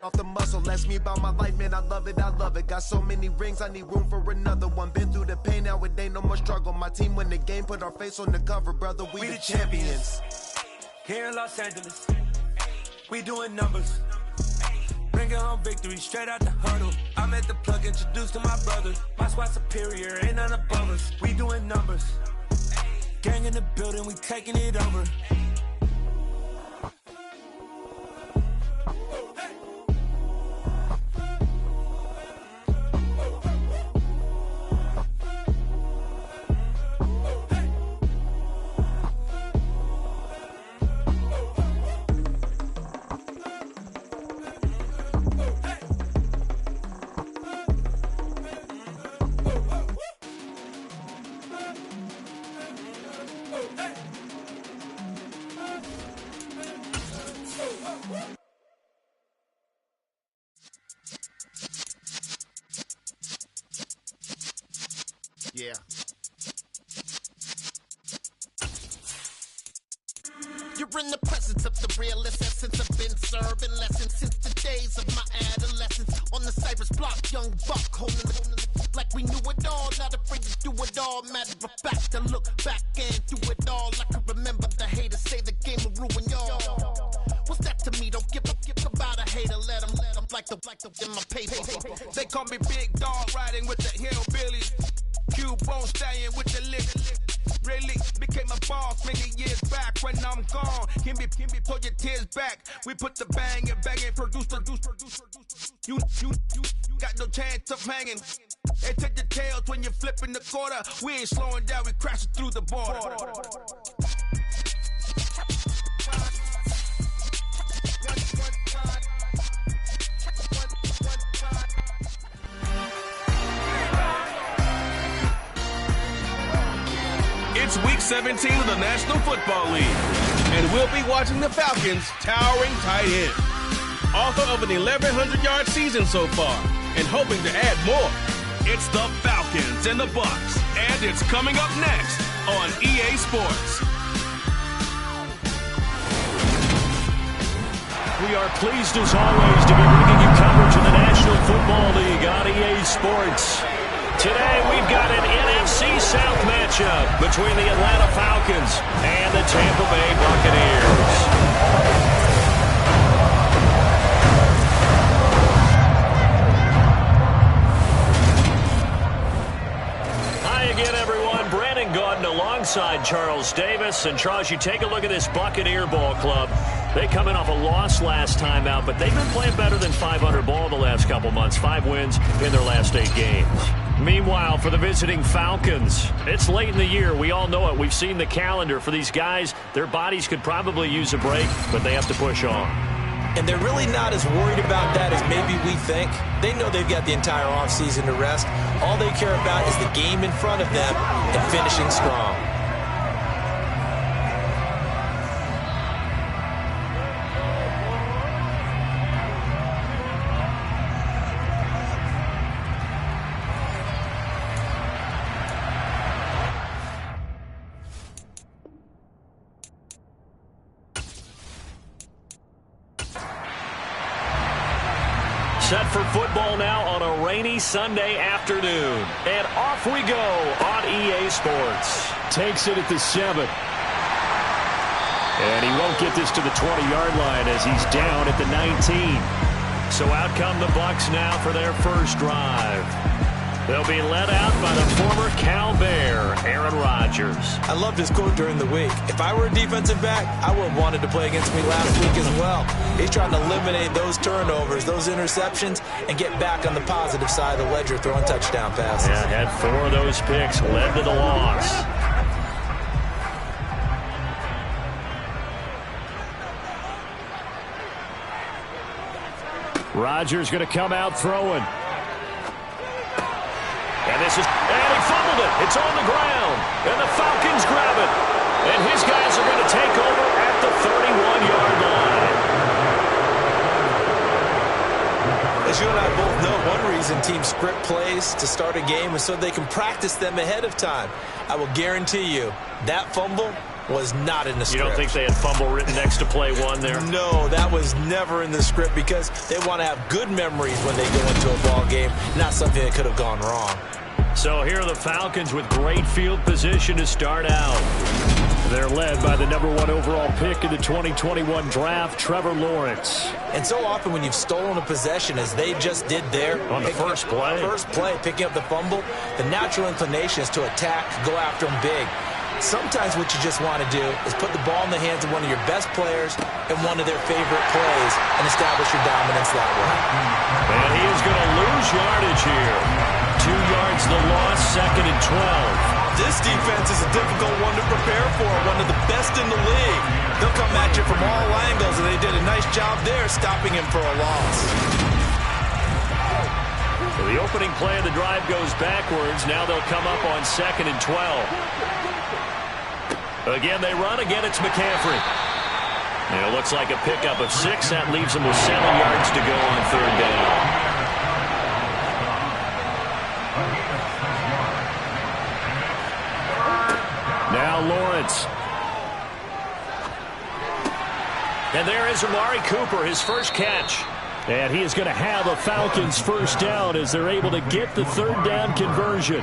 Off the muscle, ask me about my life, man, I love it, I love it. Got so many rings, I need room for another one. Been through the pain, now it ain't no more struggle. My team win the game, put our face on the cover, brother, we the champions. Here in Los Angeles, we doing numbers. Bringing home victory straight out the huddle. I'm at the plug, introduced to my brothers. My squad superior, ain't none above us. We doing numbers. Gang in the building, we taking it over. Yeah. You're in the presence of the realest essence. I've been serving lessons since the days of my adolescence. On the Cypress block, young buck holding it like we knew it all. Not afraid to do it all. Matter of fact, I look back and do it all. I can remember the haters say the game will ruin y'all. What's that to me? Don't give about a hater. Let them like the in my paper. They call me Big Dog, riding with the hillbillies. Cubone stallion with the lick. Really became a boss many years back. When I'm gone, can be pull your tears back. We put the bang and produce. You got no chance of hanging. And take the tails when you're flipping the quarter. We ain't slowing down, we crashing through the border. It's week 17 of the National Football League, and we'll be watching the Falcons' towering tight end, author of an 1,100-yard season so far, and hoping to add more. It's the Falcons and the Bucs, and it's coming up next on EA Sports. We are pleased as always to be bringing you coverage of the National Football League on EA Sports. Today we've got an NFC South matchup between the Atlanta Falcons and the Tampa Bay Buccaneers. Hi again, everyone. Brandon Gaudin alongside Charles Davis. And Charles, you take a look at this Buccaneer ball club. They come in off a loss last time out, but they've been playing better than 500 ball the last couple months. 5 wins in their last 8 games. Meanwhile, for the visiting Falcons, it's late in the year. We all know it. We've seen the calendar for these guys. Their bodies could probably use a break, but they have to push on. And they're really not as worried about that as maybe we think. They know they've got the entire offseason to rest. All they care about is the game in front of them and finishing strong. Set for football now on a rainy Sunday afternoon. And off we go on EA Sports. Takes it at the 7. And he won't get this to the 20-yard line as he's down at the 19. So out come the Bucs now for their first drive. They'll be led out by the former Cal Bear, Aaron Rodgers. I loved his quote during the week. If I were a defensive back, I would have wanted to play against me last week as well. He's trying to eliminate those turnovers, those interceptions, and get back on the positive side of the ledger throwing touchdown passes. Yeah, had 4 of those picks, led to the loss. Rodgers going to come out throwing. And he fumbled it. It's on the ground. And the Falcons grab it. And his guys are going to take over at the 31-yard line. As you and I both know, one reason teams script plays to start a game is so they can practice them ahead of time. I will guarantee you that fumble was not in the script. You don't think they had fumble written next to play one there? No, that was never in the script because they want to have good memories when they go into a ball game, not something that could have gone wrong. So here are the Falcons with great field position to start out. They're led by the #1 overall pick in the 2021 draft, Trevor Lawrence. And so often when you've stolen a possession, as they just did there, on the first play, picking up the fumble, the natural inclination is to attack, go after them big. Sometimes what you just want to do is put the ball in the hands of one of your best players in one of their favorite plays and establish your dominance that way. And he is going to lose yardage here. 2 yards the loss, 2nd and 12. This defense is a difficult one to prepare for, one of the best in the league. They'll come at you from all angles, and they did a nice job there stopping him for a loss. So the opening play of the drive goes backwards. Now they'll come up on 2nd and 12. Again, they run. Again, it's McCaffrey. And it looks like a pickup of 6. That leaves them with 7 yards to go on 3rd down. Now Lawrence. And there is Amari Cooper, his first catch. And he is going to have a Falcons first down as they're able to get the 3rd down conversion.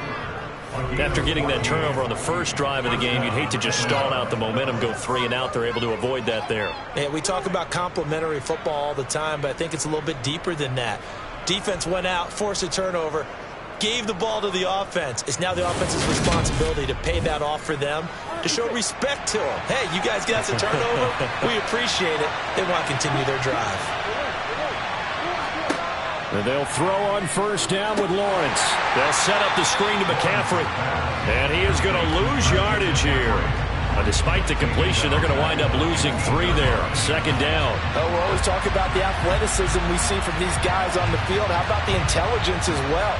After getting that turnover on the first drive of the game, you'd hate to just stall out the momentum, go 3 and out. They're able to avoid that there. Yeah, we talk about complementary football all the time, but I think it's a little bit deeper than that. Defense went out, forced a turnover, gave the ball to the offense. It's now the offense's responsibility to pay that off for them, to show respect to them. Hey, you guys got a turnover? We appreciate it. They want to continue their drive. And they'll throw on first down with Lawrence. They'll set up the screen to McCaffrey. And he is going to lose yardage here. Despite the completion, they're going to wind up losing 3 there. 2nd down. Oh, we're always talking about the athleticism we see from these guys on the field. How about the intelligence as well?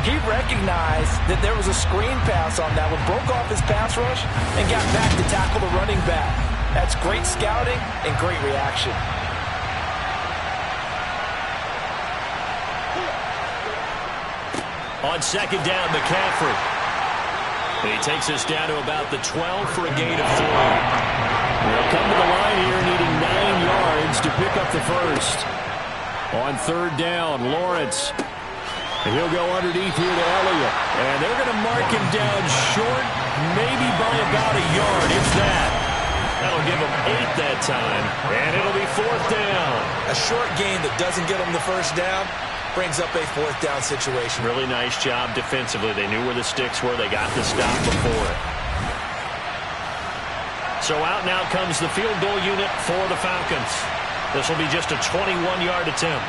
He recognized that there was a screen pass on that one, broke off his pass rush, and got back to tackle the running back. That's great scouting and great reaction. On 2nd down, McCaffrey. And he takes us down to about the 12 for a gain of 3. They'll come to the line here needing 9 yards to pick up the first. On 3rd down, Lawrence. And he'll go underneath here to Elliott. And they're going to mark him down short, maybe by about a yard, if that. That'll give him 8 that time. And it'll be 4th down. A short gain that doesn't get him the first down brings up a 4th down situation. Really nice job defensively. They knew where the sticks were. They got the stop before it. So out now comes the field goal unit for the Falcons. This will be just a 21-yard attempt.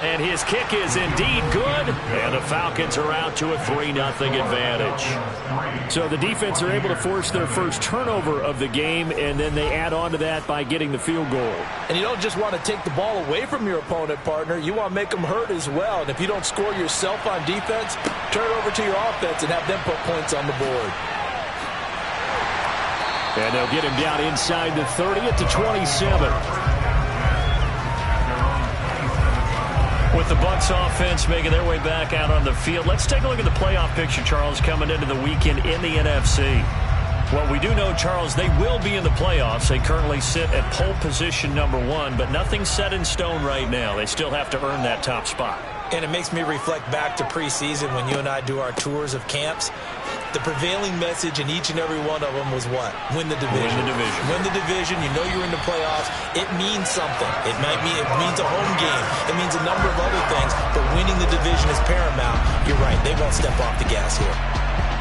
And his kick is indeed good. And the Falcons are out to a 3-0 advantage. So the defense are able to force their first turnover of the game, and then they add on to that by getting the field goal. And you don't just want to take the ball away from your opponent, partner. You want to make them hurt as well. And if you don't score yourself on defense, turn it over to your offense and have them put points on the board. And they'll get him down inside the 30 at the 27. With the Bucs offense making their way back out on the field, let's take a look at the playoff picture, Charles, coming into the weekend in the NFC. Well, we do know, Charles, they will be in the playoffs. They currently sit at pole position #1, but nothing's set in stone right now. They still have to earn that top spot. And it makes me reflect back to preseason when you and I do our tours of camps. The prevailing message in each and every one of them was what? Win the division. Win the division. Win the division. You know you're in the playoffs. It means something. It means a home game. It means a number of other things, but winning the division is paramount. You're right. They won't step off the gas here.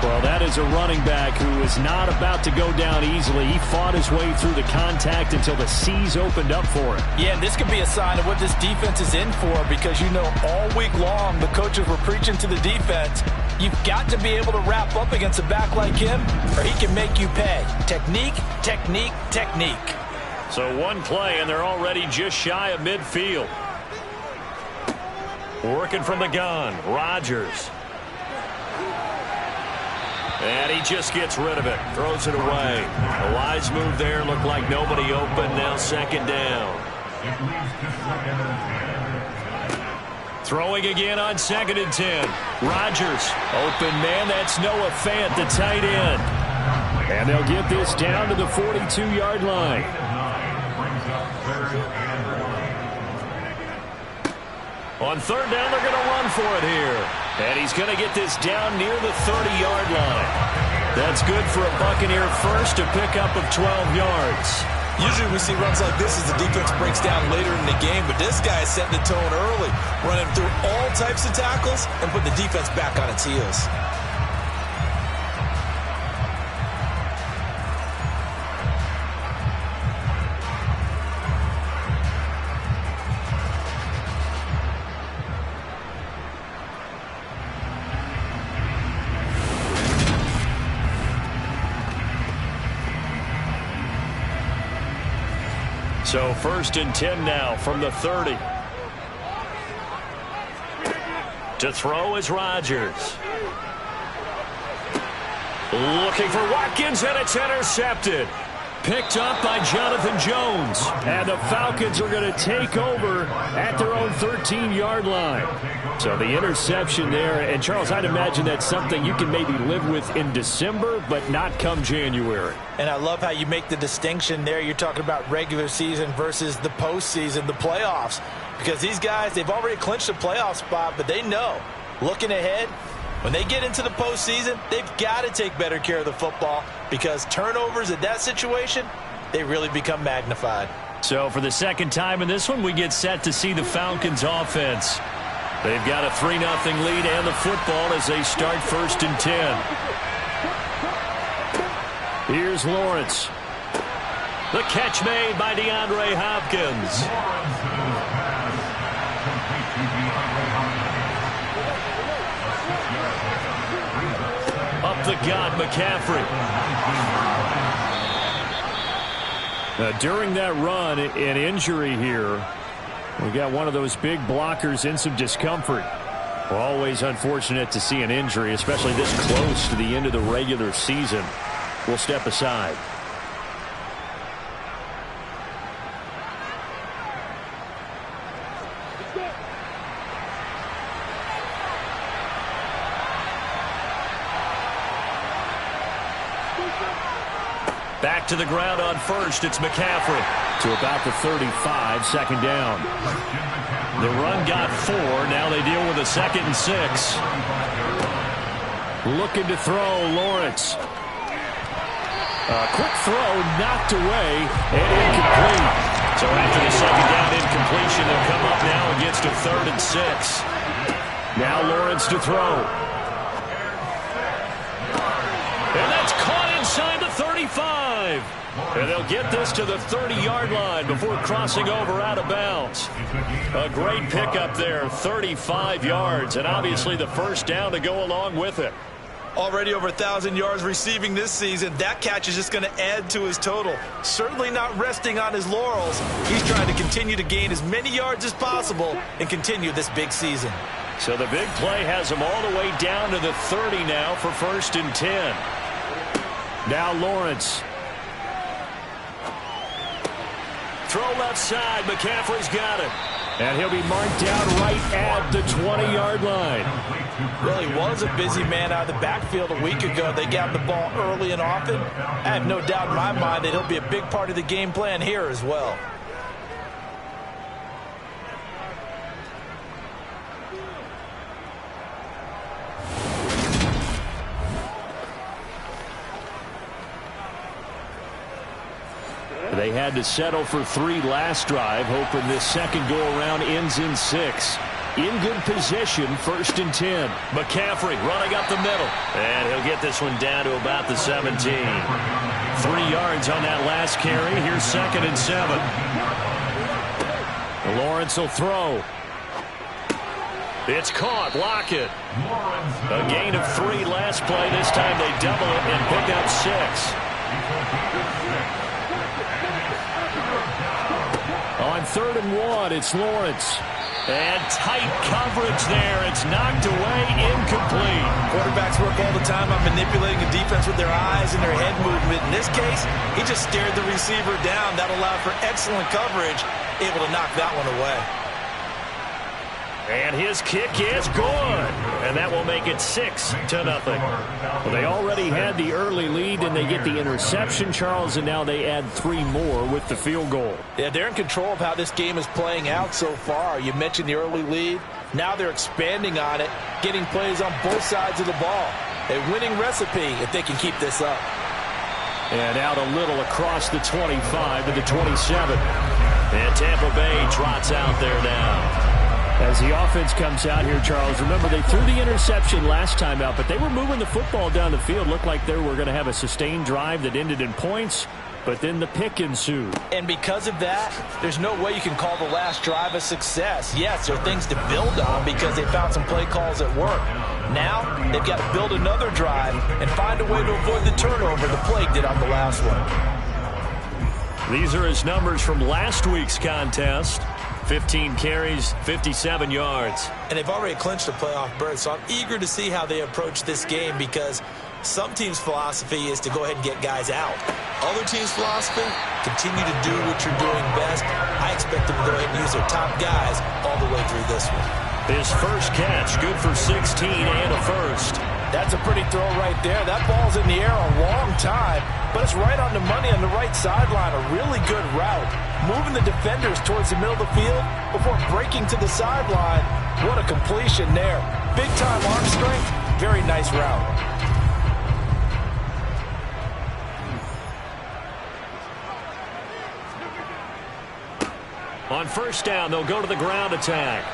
Well, that is a running back who is not about to go down easily. He fought his way through the contact until the seas opened up for him. Yeah, and this could be a sign of what this defense is in for, because you know all week long the coaches were preaching to the defense, you've got to be able to wrap up against a back like him or he can make you pay. Technique, technique, technique. So one play and they're already just shy of midfield. Working from the gun, Rodgers. And he just gets rid of it, throws it away. A wise move there, looked like nobody open, now 2nd down. Throwing again on 2nd and 10. Rodgers, open man, that's Noah Fant, the tight end. And they'll get this down to the 42-yard line. On third down, they're going to run for it here. And he's going to get this down near the 30-yard line. That's good for a Buccaneer first, a pickup of 12 yards. Usually we see runs like this as the defense breaks down later in the game, but this guy is setting the tone early, running through all types of tackles and putting the defense back on its heels. So 1st and 10 now from the 30. To throw is Rodgers. Looking for Watkins, and it's intercepted. Picked up by Jonathan Jones. And the Falcons are going to take over at their own 13-yard line. So the interception there. And, Charles, I'd imagine that's something you can maybe live with in December, but not come January. And I love how you make the distinction there. You're talking about regular season versus the postseason, the playoffs. Because these guys, they've already clinched a playoff spot, but they know, looking ahead, when they get into the postseason, they've got to take better care of the football because turnovers in that situation, they really become magnified. So for the second time in this one, we get set to see the Falcons offense. They've got a 3-0 lead and the football as they start 1st and 10. Here's Lawrence. The catch made by DeAndre Hopkins. Up the gut, McCaffrey. During that run, an injury here. We got one of those big blockers in some discomfort. Always unfortunate to see an injury, especially this close to the end of the regular season. We'll step aside. Back to the ground on first. It's McCaffrey to about the 35, second down. The run got 4. Now they deal with a 2nd and 6. Looking to throw, Lawrence. Quick throw, knocked away, and incomplete. So after the second down incompletion, they'll come up now against a 3rd and 6. Now Lawrence to throw. And that's caught inside the 35. And they'll get this to the 30-yard line before crossing over out of bounds. A great pickup there, 35 yards, and obviously the first down to go along with it. Already over 1,000 yards receiving this season. That catch is just going to add to his total. Certainly not resting on his laurels. He's trying to continue to gain as many yards as possible and continue this big season. So the big play has him all the way down to the 30 now for 1st and 10. Now Lawrence. Throw left side. McCaffrey's got it. And he'll be marked down right at the 20-yard line. Well, he was a busy man out of the backfield a week ago. They got the ball early and often. I have no doubt in my mind that he'll be a big part of the game plan here as well. They had to settle for 3 last drive, hoping this second go-around ends in 6. In good position, 1st and 10. McCaffrey running up the middle. And he'll get this one down to about the 17. 3 yards on that last carry. Here's 2nd and 7. Lawrence will throw. It's caught. Lockett. A gain of 3 last play. This time they double it and pick up 6. On 3rd and 1, it's Lawrence. And tight coverage there. It's knocked away, incomplete. Quarterbacks work all the time on manipulating the defense with their eyes and their head movement. In this case, he just stared the receiver down. That allowed for excellent coverage, able to knock that one away. And his kick is good. And that will make it 6-0. Well, they already had the early lead, and they get the interception, Charles, and now they add 3 more with the field goal. Yeah, they're in control of how this game is playing out so far. You mentioned the early lead. Now they're expanding on it, getting plays on both sides of the ball. A winning recipe if they can keep this up. And out a little across the 25 to the 27. And Tampa Bay trots out there now. As the offense comes out here, Charles, remember they threw the interception last time out, but they were moving the football down the field. Looked like they were going to have a sustained drive that ended in points, but then the pick ensued. And because of that, there's no way you can call the last drive a success. Yes, there are things to build on because they found some play calls at work. Now, they've got to build another drive and find a way to avoid the turnover the Plague did on the last one. These are his numbers from last week's contest. 15 carries, 57 yards. And they've already clinched a playoff berth, so I'm eager to see how they approach this game because some teams' philosophy is to go ahead and get guys out. Other teams' philosophy, continue to do what you're doing best. I expect them to go ahead and use their top guys all the way through this one. His first catch, good for 16 and a first. That's a pretty throw right there. That ball's in the air a long time, but it's right on the money on the right sideline. A really good route. Moving the defenders towards the middle of the field before breaking to the sideline. What a completion there. Big-time arm strength. Very nice route. On first down, they'll go to the ground attack.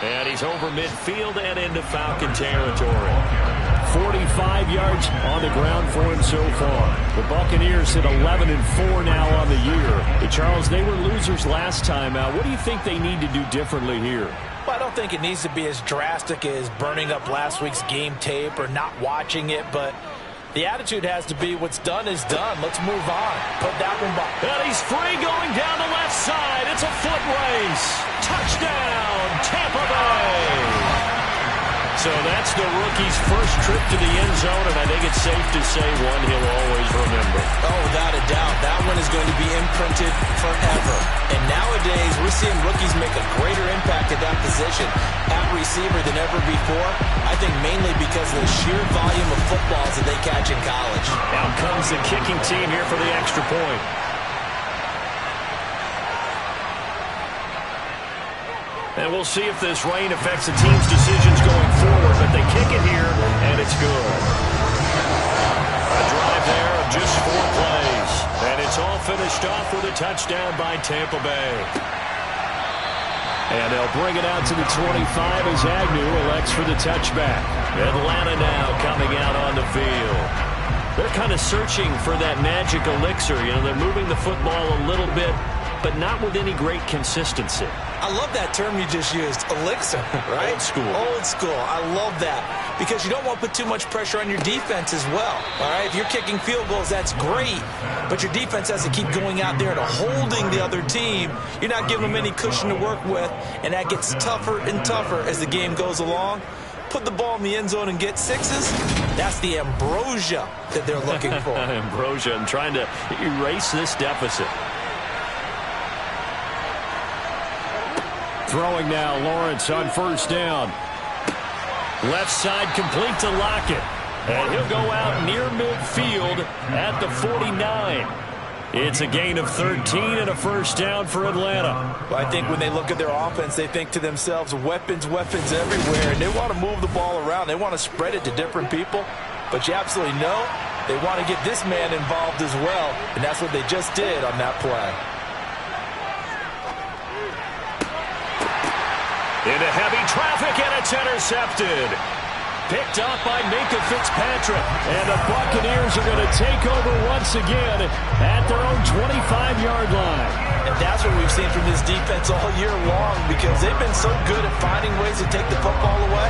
And he's over midfield and into Falcon territory. 45 yards on the ground for him so far. The Buccaneers hit 11-4 now on the year. Charles, they were losers last time out. What do you think they need to do differently here? Well, I don't think it needs to be as drastic as burning up last week's game tape or not watching it, but the attitude has to be what's done is done. Let's move on. Put that one back. And he's free going down the left side. It's a foot race. Touchdown, Tampa Bay. So that's the rookie's first trip to the end zone, and I think it's safe to say one he'll always remember. Oh, without a doubt. That one is going to be imprinted forever. And nowadays, we're seeing rookies make a greater impact at that position at receiver than ever before. I think mainly because of the sheer volume of footballs that they catch in college. Out comes the kicking team here for the extra point. And we'll see if this rain affects the team's decisions going forward, but they kick it here, and it's good. A drive there of just 4 plays, and it's all finished off with a touchdown by Tampa Bay. And they'll bring it out to the 25 as Agnew elects for the touchback. Atlanta now coming out on the field. They're kind of searching for that magic elixir. You know, they're moving the football a little bit, but not with any great consistency. I love that term you just used, elixir, right? Old school. Old school. I love that because you don't want to put too much pressure on your defense as well, all right? If you're kicking field goals, that's great, but your defense has to keep going out there and holding the other team. You're not giving them any cushion to work with, and that gets tougher and tougher as the game goes along. Put the ball in the end zone and get 6s, that's the ambrosia that they're looking for. Ambrosia and trying to erase this deficit. Throwing now, Lawrence on first down. Left side complete to Lockett. And he'll go out near midfield at the 49. It's a gain of 13 and a first down for Atlanta. Well, I think when they look at their offense, they think to themselves, weapons, weapons everywhere. And they want to move the ball around. They want to spread it to different people. But you absolutely know they want to get this man involved as well. And that's what they just did on that play. Into heavy traffic, and it's intercepted. Picked up by Minkah Fitzpatrick. And the Buccaneers are going to take over once again at their own 25-yard line. And that's what we've seen from this defense all year long because they've been so good at finding ways to take the football away.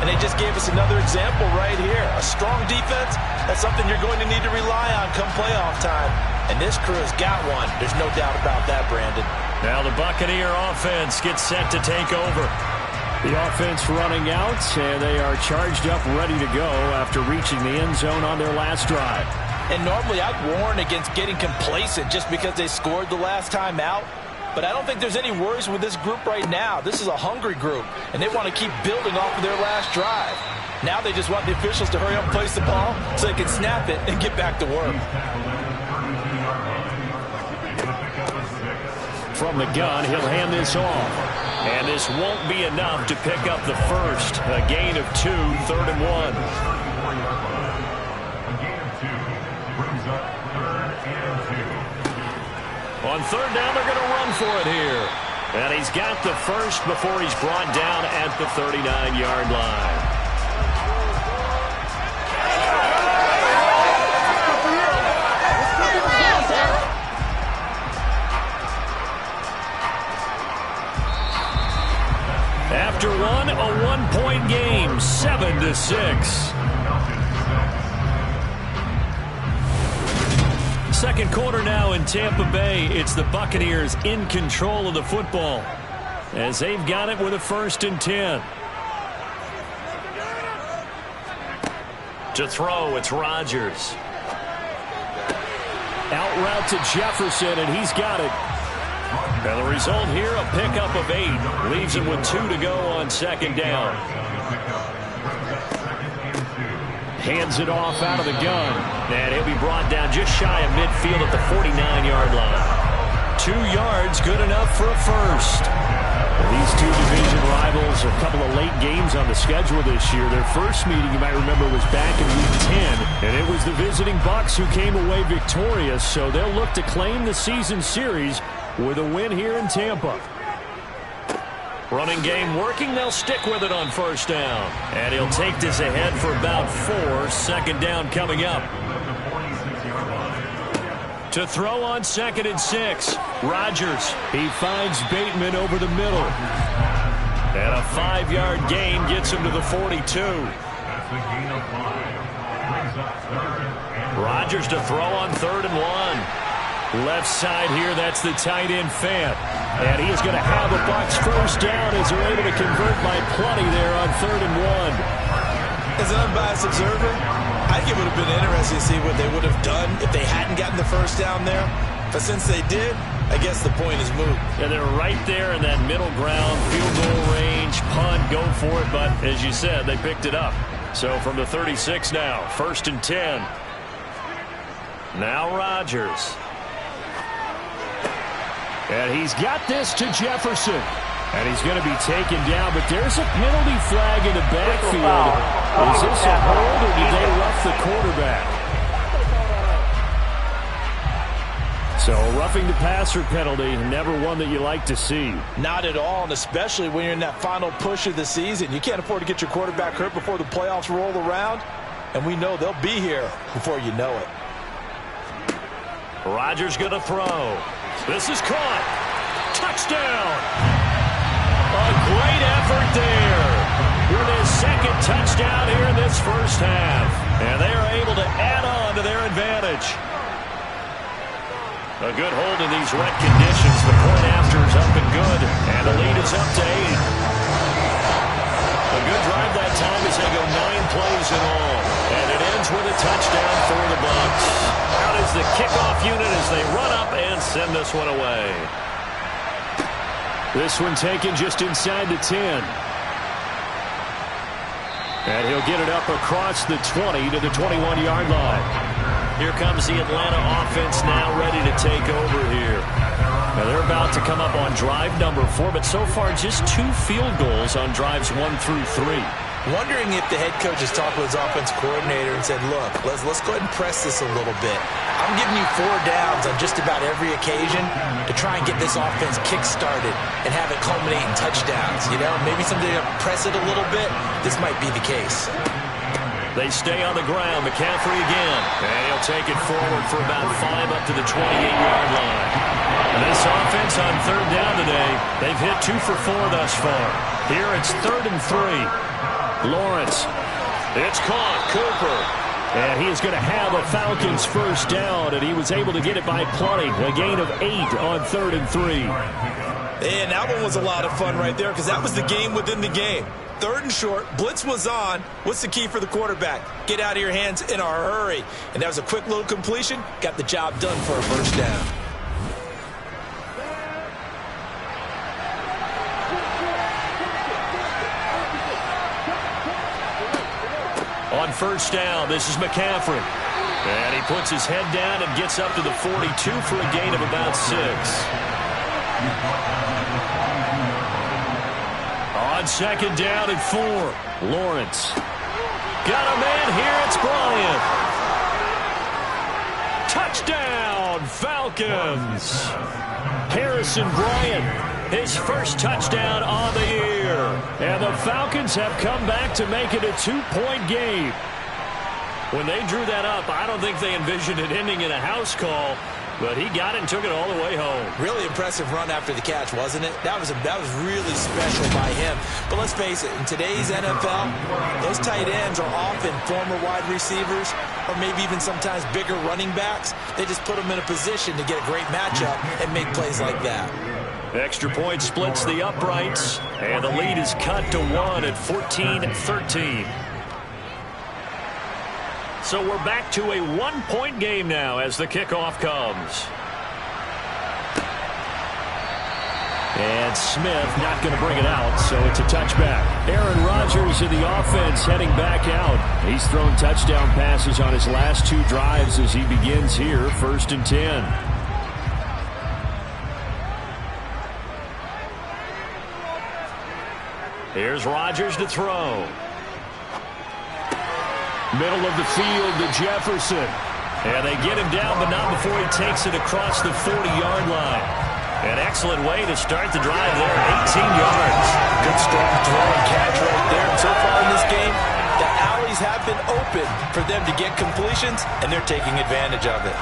And they just gave us another example right here. A strong defense, that's something you're going to need to rely on come playoff time. And this crew has got one. There's no doubt about that, Brandon. Now the Buccaneer offense gets set to take over. The offense running out, and they are charged up, ready to go after reaching the end zone on their last drive. And normally I'd warn against getting complacent just because they scored the last time out. but I don't think there's any worries with this group right now. This is a hungry group, and they want to keep building off of their last drive. Now they just want the officials to hurry up and place the ball so they can snap it and get back to work. From the gun, he'll hand this off. And this won't be enough to pick up the first. A gain of 2, 3rd and 1. On 3rd down, they're going to run for it here. And he's got the first before he's brought down at the 39-yard line. After one, a one-point game, 7-6. Second quarter now in Tampa Bay. It's the Buccaneers in control of the football as they've got it with a 1st and 10. To throw, it's Rodgers. Out route to Jefferson, and he's got it. And the result here, a pickup of 8. Leaves him with 2 to go on 2nd down. Hands it off out of the gun. And he'll be brought down just shy of midfield at the 49-yard line. 2 yards, good enough for a first. These two division rivals, a couple of late games on the schedule this year. Their first meeting, you might remember, was back in Week 10. And it was the visiting Bucs who came away victorious. So they'll look to claim the season series with a win here in Tampa. Running game working. They'll stick with it on 1st down. And he'll take this ahead for about 4. 2nd down coming up. To throw on 2nd and 6. Rodgers. He finds Bateman over the middle. And a 5-yard gain gets him to the 42. Rodgers to throw on 3rd and 1. Left side here, that's the tight end Fant. And he is going to have a Bucs 1st down as they're able to convert by plenty there on 3rd and 1. As an unbiased observer, I think it would have been interesting to see what they would have done if they hadn't gotten the 1st down there. But since they did, I guess the point is moot. And they're right there in that middle ground, field goal range, punt, go for it. But as you said, they picked it up. So from the 36 now, 1st and 10. Now Rodgers. And he's got this to Jefferson. And he's going to be taken down, but there's a penalty flag in the backfield. Is this a hold, or did they rough the quarterback? So a roughing the passer penalty, never one that you like to see. Not at all, and especially when you're in that final push of the season. You can't afford to get your quarterback hurt before the playoffs roll around, and we know they'll be here before you know it. Rodgers going to throw. This is caught. Touchdown. A great effort there with his 2nd touchdown here in this 1st half. And they are able to add on to their advantage. A good hold in these wet conditions. The point after is up and good. And the lead is up to 8. A good drive that time as they go 9 plays in all. And it ends with a touchdown for the Bucs. Out is the kickoff unit as they run up and send this one away. This one taken just inside the 10. And he'll get it up across the 20 to the 21-yard line. Here comes the Atlanta offense now ready to take over here. Now they're about to come up on drive number 4, but so far just 2 field goals on drives 1 through 3. Wondering if the head coach has talked with his offense coordinator and said, look, let's go ahead and press this a little bit. I'm giving you 4 downs on just about every occasion to try and get this offense kick-started and have it culminate in touchdowns. You know, maybe something to press it a little bit. This might be the case. They stay on the ground. McCaffrey again. And he'll take it forward for about 5 up to the 28-yard line. And this offense on 3rd down today, they've hit 2 for 4 thus far. Here it's 3rd and 3. Lawrence. It's caught. Cooper. And he is going to have a Falcons 1st down, and he was able to get it by plenty. A gain of 8 on 3rd and 3. And that one was a lot of fun right there because that was the game within the game. 3rd and short. Blitz was on. What's the key for the quarterback? Get out of your hands in a hurry. And that was a quick little completion. Got the job done for a 1st down. On first down, this is McCaffrey. And he puts his head down and gets up to the 42 for a gain of about 6. On second down and 4, Lawrence. Got a man here, it's Bryant. Touchdown, Falcons. Harrison Bryant, his first touchdown on the year. And the Falcons have come back to make it a 2-point game. When they drew that up, I don't think they envisioned it ending in a house call, but he got it and took it all the way home. Really impressive run after the catch, wasn't it? That was really special by him. But let's face it, in today's NFL, those tight ends are often former wide receivers or maybe even sometimes bigger running backs. They just put them in a position to get a great matchup and make plays like that. Extra point splits the uprights, and the lead is cut to 1 at 14-13. So we're back to a 1-point game now as the kickoff comes. And Smith not going to bring it out, so it's a touchback. Aaron Rodgers in the offense heading back out. He's thrown touchdown passes on his last 2 drives as he begins here, 1st and 10. Here's Rodgers to throw. Middle of the field to Jefferson. And they get him down, but not before he takes it across the 40-yard line. An excellent way to start the drive there, 18 yards. Good strong throw and catch right there. So far in this game, the alleys have been open for them to get completions, and they're taking advantage of it.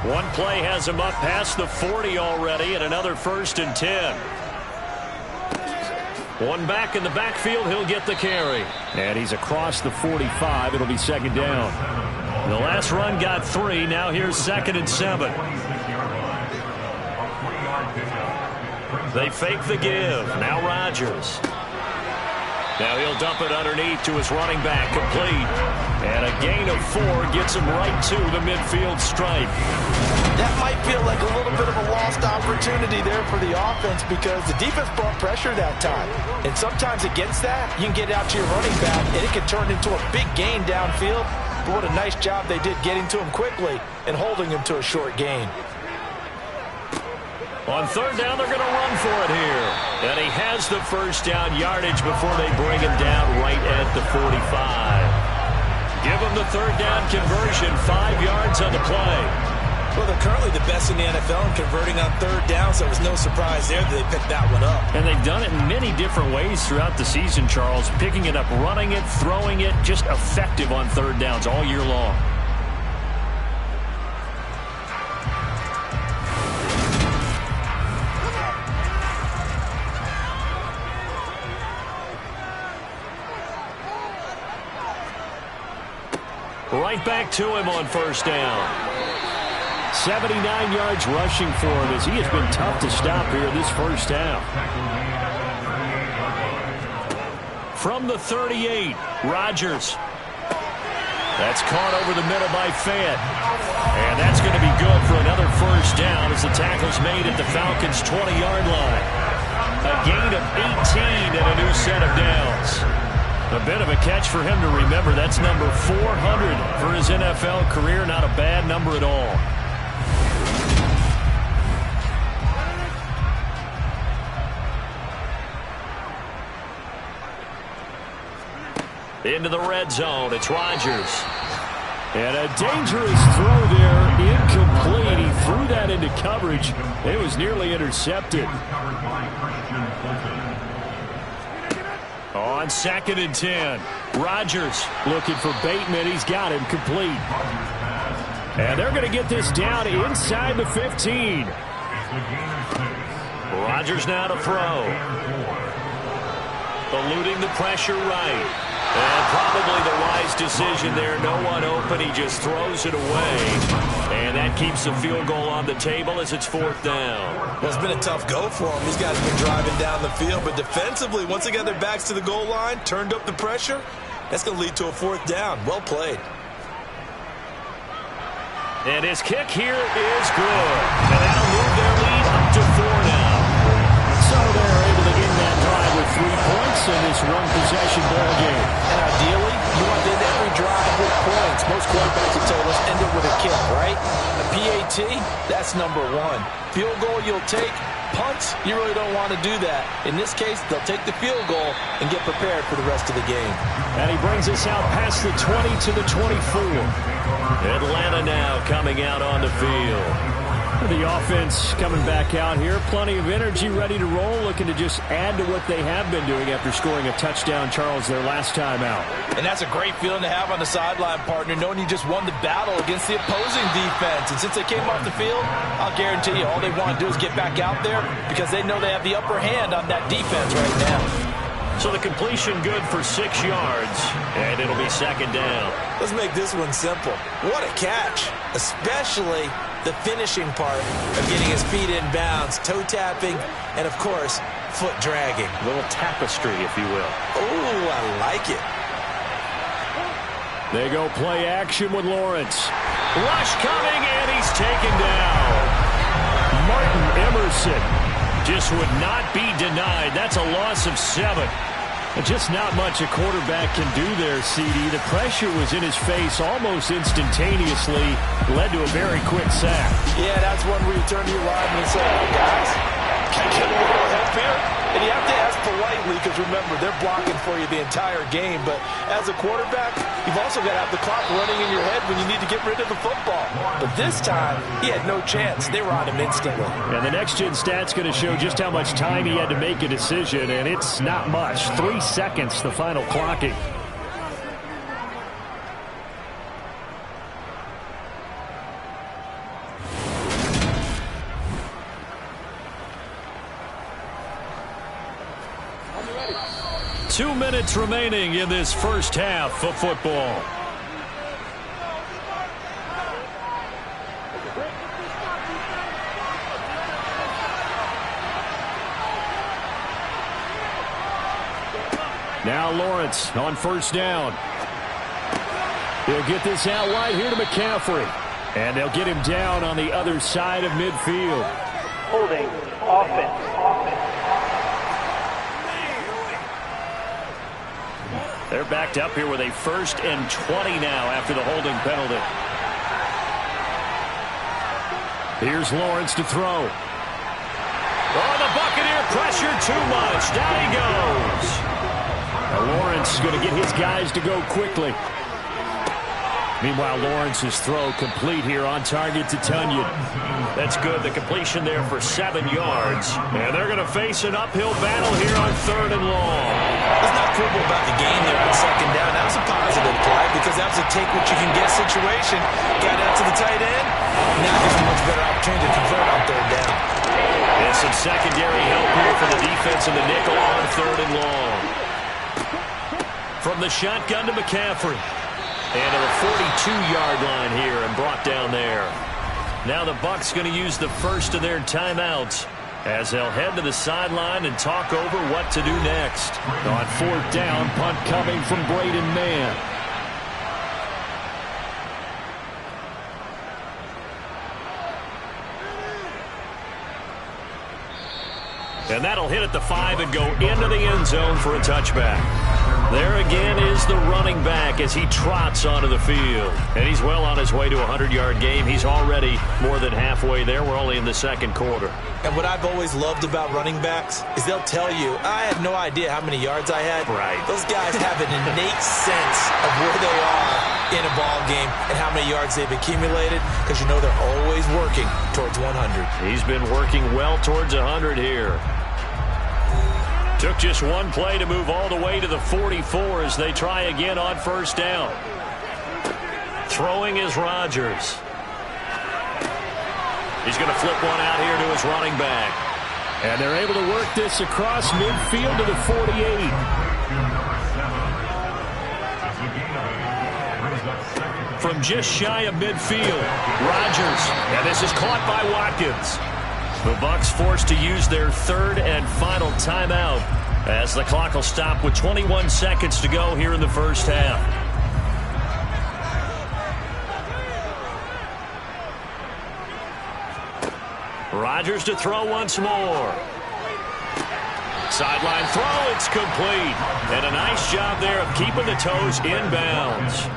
One play has him up past the 40 already, and another 1st and 10. One back in the backfield, he'll get the carry. And he's across the 45. It'll be 2nd down. The last run got 3. Now here's 2nd and 7. They fake the give. Now Rodgers. Now he'll dump it underneath to his running back, complete. And a gain of 4 gets him right to the midfield stripe. That might feel like a little bit of a lost opportunity there for the offense because the defense brought pressure that time. And sometimes against that, you can get out to your running back, and it can turn into a big gain downfield. But what a nice job they did getting to him quickly and holding him to a short gain. On 3rd down, they're going to run for it here. And he has the 1st down yardage before they bring him down right at the 45. Give him the 3rd down conversion, 5 yards on the play. Well, they're currently the best in the NFL in converting on 3rd down, so it was no surprise there that they picked that one up. And they've done it in many different ways throughout the season, Charles. Picking it up, running it, throwing it, just effective on 3rd downs all year long. Right back to him on 1st down. 79 yards rushing for him as he has been tough to stop here this 1st half. From the 38, Rodgers. That's caught over the middle by Fant. And that's going to be good for another 1st down as the tackle's made at the Falcons' 20-yard line. A gain of 18 and a new set of downs. A bit of a catch for him to remember. That's number 400 for his NFL career. Not a bad number at all. Into the red zone. It's Rodgers. And a dangerous throw there. Incomplete. He threw that into coverage. It was nearly intercepted. On 2nd and 10, Rodgers looking for Bateman. He's got him complete. And they're going to get this down inside the 15. Rodgers now to throw. Eluding the pressure right. And probably the wise decision there. No one open. He just throws it away. And that keeps the field goal on the table as it's 4th down. Well, it's been a tough go for them. These guys have been driving down the field. But defensively, once they got their backs to the goal line, turned up the pressure, that's going to lead to a 4th down. Well played. And his kick here is good. And that'll move their lead up to 4 now. in this run possession ball game. And ideally, you want to end every drive with points. Most quarterbacks have told us end it with a kick, right? A PAT, that's number one. Field goal you'll take. Punts, you really don't want to do that. In this case, they'll take the field goal and get prepared for the rest of the game. And he brings us out past the 20 to the 24. Atlanta now coming out on the field. The offense coming back out here. Plenty of energy, ready to roll, looking to just add to what they have been doing after scoring a touchdown, Charles, their last time out. And that's a great feeling to have on the sideline, partner, knowing you just won the battle against the opposing defense. And since they came off the field, I'll guarantee you all they want to do is get back out there because they know they have the upper hand on that defense right now. So the completion good for 6 yards, and it'll be second down. Let's make this one simple. What a catch, especially the finishing part of getting his feet in bounds, toe tapping, and of course, foot dragging. A little tapestry, if you will. Oh, I like it. They go play action with Lawrence. Rush coming, and he's taken down. Martin Emerson just would not be denied. That's a loss of 7. Just not much a quarterback can do there, CD. The pressure was in his face almost instantaneously. Led to a very quick sack. Yeah, that's one where you turn to your lineman and say, hey, guys, can I get a little help here? And you have to ask politely because, remember, they're blocking for you the entire game. But as a quarterback, you've also got to have the clock running in your head when you need to get rid of the football. But this time, he had no chance. They were on him instantly. And the next-gen stat's going to show just how much time he had to make a decision, and it's not much. 3 seconds, the final clocking. Two minutes remaining in this first half of football. Now Lawrence on first down. He'll get this out wide here to McCaffrey. And they'll get him down on the other side of midfield. Holding offense. They're backed up here with a 1st and 20 now after the holding penalty. Here's Lawrence to throw. Oh, the Buccaneer pressure too much. Down he goes. Now Lawrence is going to get his guys to go quickly. Meanwhile, Lawrence's throw complete here on target to Tunyon. That's good. The completion there for 7 yards. And they're going to face an uphill battle here on 3rd and long. Let's not quibble about the game there on 2nd down. That was a positive play because that was a take-what-you-can-get situation. Got out to the tight end. Now gives a much better opportunity to convert on 3rd down. And some secondary help here for the defense in the nickel on 3rd and long. From the shotgun to McCaffrey. And to the 42-yard line here and brought down there. Now the Bucs going to use the first of their timeouts as they'll head to the sideline and talk over what to do next. On 4th down, punt coming from Braden Mann. And that'll hit at the 5 and go into the end zone for a touchback. There again is the running back as he trots onto the field. And he's well on his way to a 100-yard game. He's already more than halfway there. We're only in the 2nd quarter. And what I've always loved about running backs is they'll tell you, I had no idea how many yards I had. Right. Those guys have an innate sense of where they are in a ball game and how many yards they've accumulated because you know they're always working towards 100. He's been working well towards 100 here. Took just one play to move all the way to the 44 as they try again on 1st down. Throwing is Rodgers. He's going to flip one out here to his running back. And they're able to work this across midfield to the 48. From just shy of midfield, Rodgers. And this is caught by Watkins. The Bucs forced to use their 3rd and final timeout as the clock will stop with 21 seconds to go here in the first half. Rodgers to throw once more. Sideline throw, it's complete. And a nice job there of keeping the toes in bounds.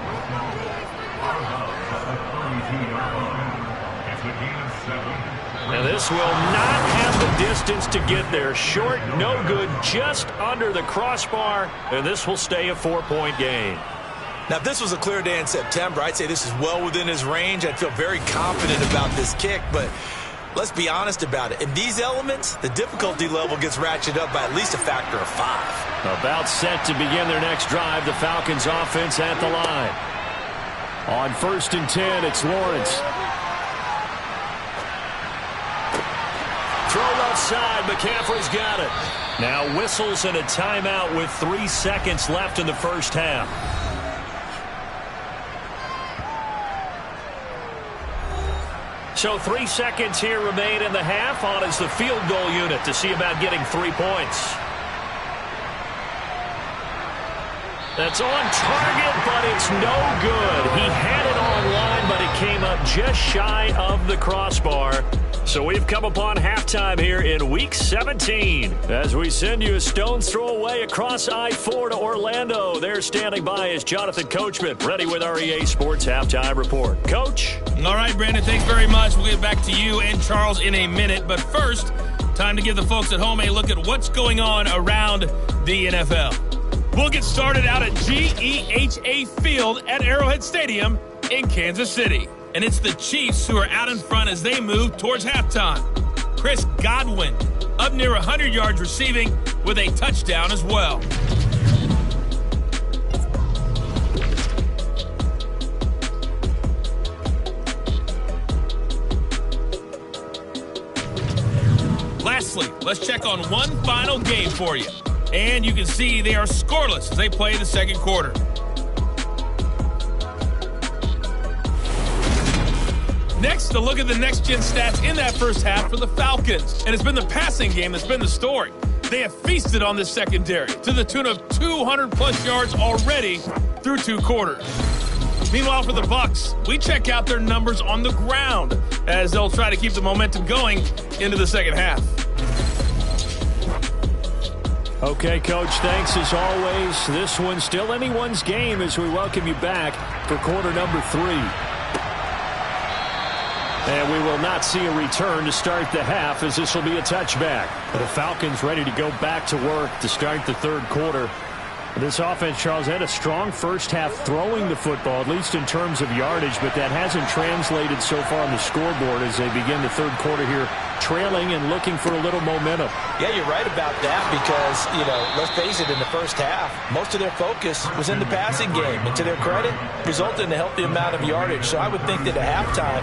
And this will not have the distance to get there. Short, no good, just under the crossbar. And this will stay a 4-point game. Now, if this was a clear day in September, I'd say this is well within his range. I'd feel very confident about this kick, but let's be honest about it. In these elements, the difficulty level gets ratcheted up by at least a factor of 5. About set to begin their next drive, the Falcons offense at the line. On 1st and 10, it's Lawrence. Throw left side, McCaffrey's got it. Now whistles and a timeout with 3 seconds left in the first half. So 3 seconds here remain in the half. On is the field goal unit to see about getting 3 points. That's on target, but it's no good. He had it on line, but it came up just shy of the crossbar. So we've come upon halftime here in Week 17 as we send you a stone's throw away across I-4 to Orlando. There standing by is Jonathan Coachman, ready with our EA Sports Halftime Report. Coach? All right, Brandon, thanks very much. We'll get back to you and Charles in a minute. But first, time to give the folks at home a look at what's going on around the NFL. We'll get started out at GEHA Field at Arrowhead Stadium in Kansas City. And it's the Chiefs who are out in front as they move towards halftime. Chris Godwin up near 100 yards receiving with a touchdown as well. Lastly, let's check on one final game for you. And you can see they are scoreless as they play the second quarter. Next, a look at the next-gen stats in that first half for the Falcons. And it's been the passing game that's been the story. They have feasted on this secondary to the tune of 200-plus yards already through 2 quarters. Meanwhile, for the Bucs, we check out their numbers on the ground as they'll try to keep the momentum going into the second half. Okay, Coach, thanks as always. This one's still anyone's game as we welcome you back for quarter number 3. And we will not see a return to start the half as this will be a touchback. The Falcons ready to go back to work to start the third quarter. This offense, Charles, had a strong first half throwing the football, at least in terms of yardage, but that hasn't translated so far on the scoreboard as they begin the third quarter here, trailing and looking for a little momentum. Yeah, you're right about that because, let's face it, in the first half, most of their focus was in the passing game. And to their credit, resulted in a healthy amount of yardage. So I would think that at halftime,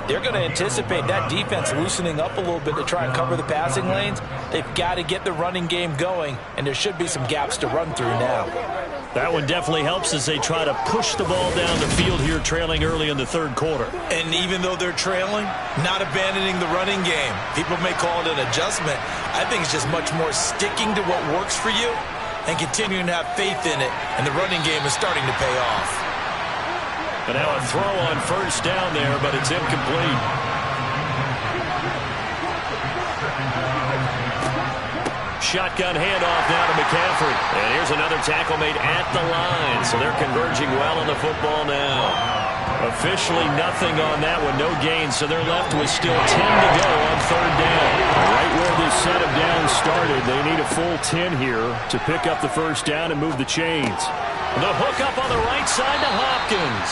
they're going to anticipate that defense loosening up a little bit to try and cover the passing lanes. They've got to get the running game going, and there should be some gaps to run through now. That one definitely helps as they try to push the ball down the field here, trailing early in the third quarter. And even though they're trailing, not abandoning the running game. People may call it an adjustment. I think it's just much more sticking to what works for you and continuing to have faith in it, and the running game is starting to pay off. But now a throw on first down there, but it's incomplete. Shotgun handoff now to McCaffrey. And here's another tackle made at the line. So they're converging well on the football now. Officially nothing on that one, no gain. So they're left with still 10 to go on third down. Right where this set of downs started, they need a full 10 here to pick up the first down and move the chains. The hook up on the right side to Hopkins.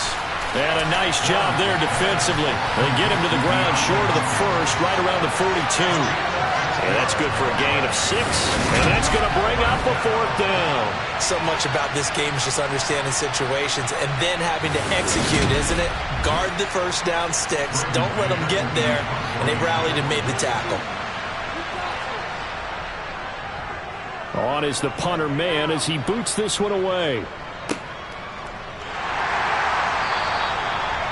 And a nice job there defensively. They get him to the ground short of the first, right around the 42. And that's good for a gain of 6. And that's going to bring up a fourth down. So much about this game is just understanding situations and then having to execute, isn't it? Guard the first down sticks. Don't let them get there. And they rallied and made the tackle. On is the punter man as he boots this one away.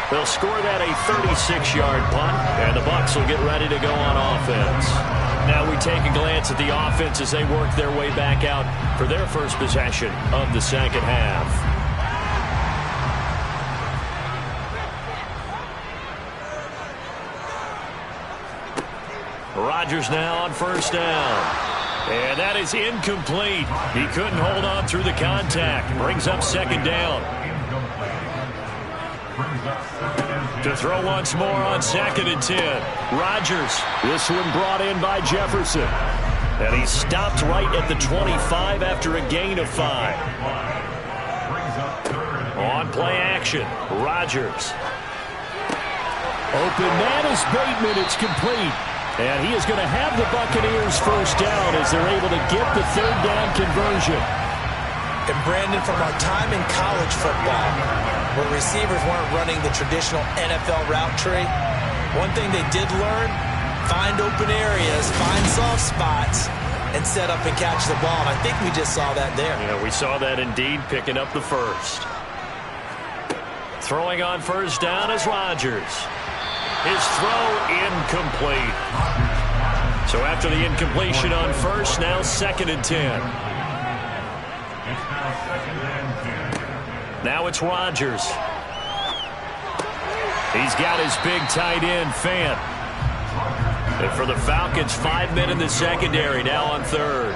They'll score that a 36-yard punt, and the Bucs will get ready to go on offense. Now we take a glance at the offense as they work their way back out for their first possession of the second half. Rodgers now on first down. And that is incomplete. He couldn't hold on through the contact. Brings up second down. To throw once more on 2nd and 10. Rodgers. This one brought in by Jefferson. And he stopped right at the 25 after a gain of 5. On play action, Rodgers. Open man is Bateman. It's complete. And he is going to have the Buccaneers first down as they're able to get the 3rd down conversion. And Brandon, from our time in college football, where receivers weren't running the traditional NFL route tree, one thing they did learn, find open areas, find soft spots, and set up and catch the ball. And I think we just saw that there. Yeah, we saw that indeed, picking up the first. Throwing on first down is Rodgers. His throw incomplete. So after the incompletion on first, now 2nd and 10. Now it's Rodgers. He's got his big tight end, Fant. And for the Falcons, 5 men in the secondary, now on 3rd.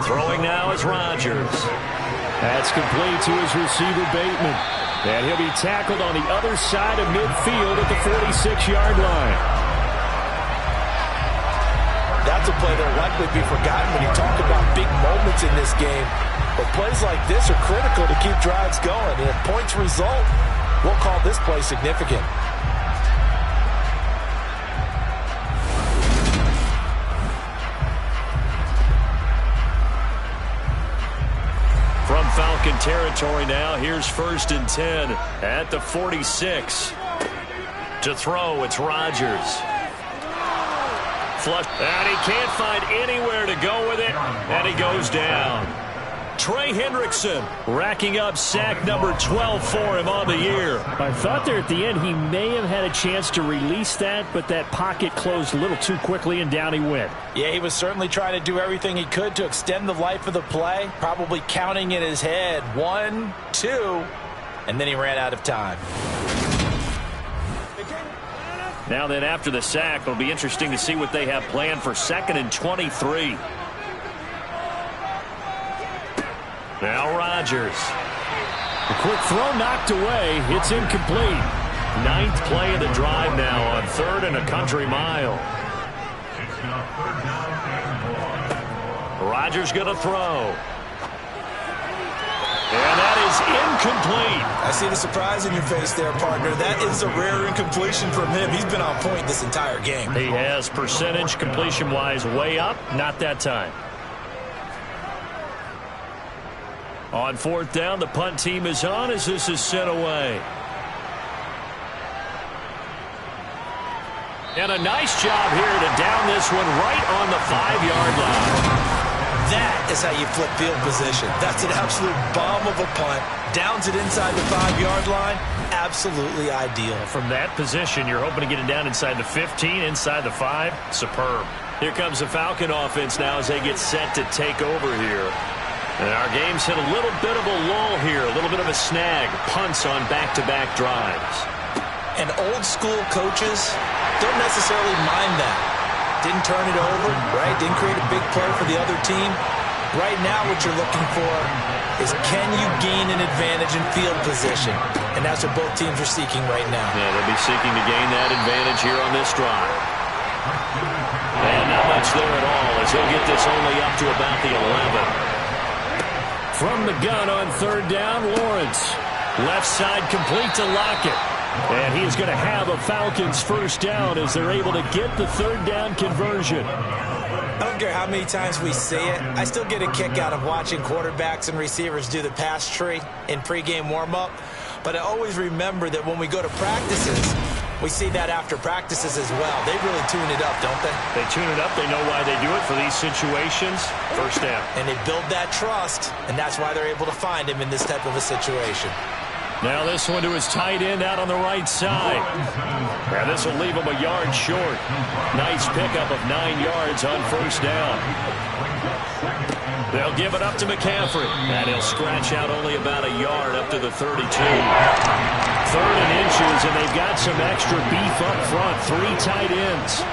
Throwing now is Rodgers. That's complete to his receiver, Bateman. And he'll be tackled on the other side of midfield at the 46-yard line. That's a play that will likely be forgotten when you talk about big moments in this game. But plays like this are critical to keep drives going. And if points result, we'll call this play significant. From Falcon territory now, here's 1st and 10 at the 46. To throw, it's Rodgers. Flush, and he can't find anywhere to go with it, and he goes down. Trey Hendrickson racking up sack number 12 for him on the year. I thought there at the end he may have had a chance to release that, but that pocket closed a little too quickly, and down he went. Yeah, he was certainly trying to do everything he could to extend the life of the play, probably counting in his head 1, 2, and then he ran out of time. Now then, after the sack, it'll be interesting to see what they have planned for 2nd and 23. Now Rodgers. A quick throw knocked away. It's incomplete. 9th play of the drive now on 3rd and a country mile. Rodgers going to throw. And that is incomplete. I see the surprise in your face there, partner. That is a rare incompletion from him. He's been on point this entire game. He has percentage completion-wise way up. Not that time. On 4th down, the punt team is on as this is sent away. And a nice job here to down this one right on the 5-yard line. That is how you flip field position. That's an absolute bomb of a punt. Downs it inside the 5-yard line. Absolutely ideal. From that position, you're hoping to get it down inside the 15, inside the 5. Superb. Here comes the Falcon offense now as they get set to take over here. And our game's hit a little bit of a lull here, a little bit of a snag. Punts on back-to-back drives. And old-school coaches don't necessarily mind that. Didn't turn it over, right? Didn't create a big play for the other team. Right now what you're looking for is can you gain an advantage in field position? And that's what both teams are seeking right now. Yeah, they'll be seeking to gain that advantage here on this drive. And not much there at all as he'll get this only up to about the 11. From the gun on 3rd down, Lawrence. Left side complete to Lockett. And he is going to have a Falcons first down as they're able to get the 3rd down conversion. I don't care how many times we see it. I still get a kick out of watching quarterbacks and receivers do the pass tree in pregame warm-up. But I always remember that when we go to practices, we see that after practices as well. They really tune it up, don't they? They tune it up. They know why they do it for these situations. First down. And they build that trust, and that's why they're able to find him in this type of a situation. Now this one to his tight end out on the right side. Now this will leave him a yard short. Nice pickup of 9 yards on first down. They'll give it up to McCaffrey. And he'll scratch out only about a yard up to the 32. 3rd and inches, and they've got some extra beef up front. 3 tight ends.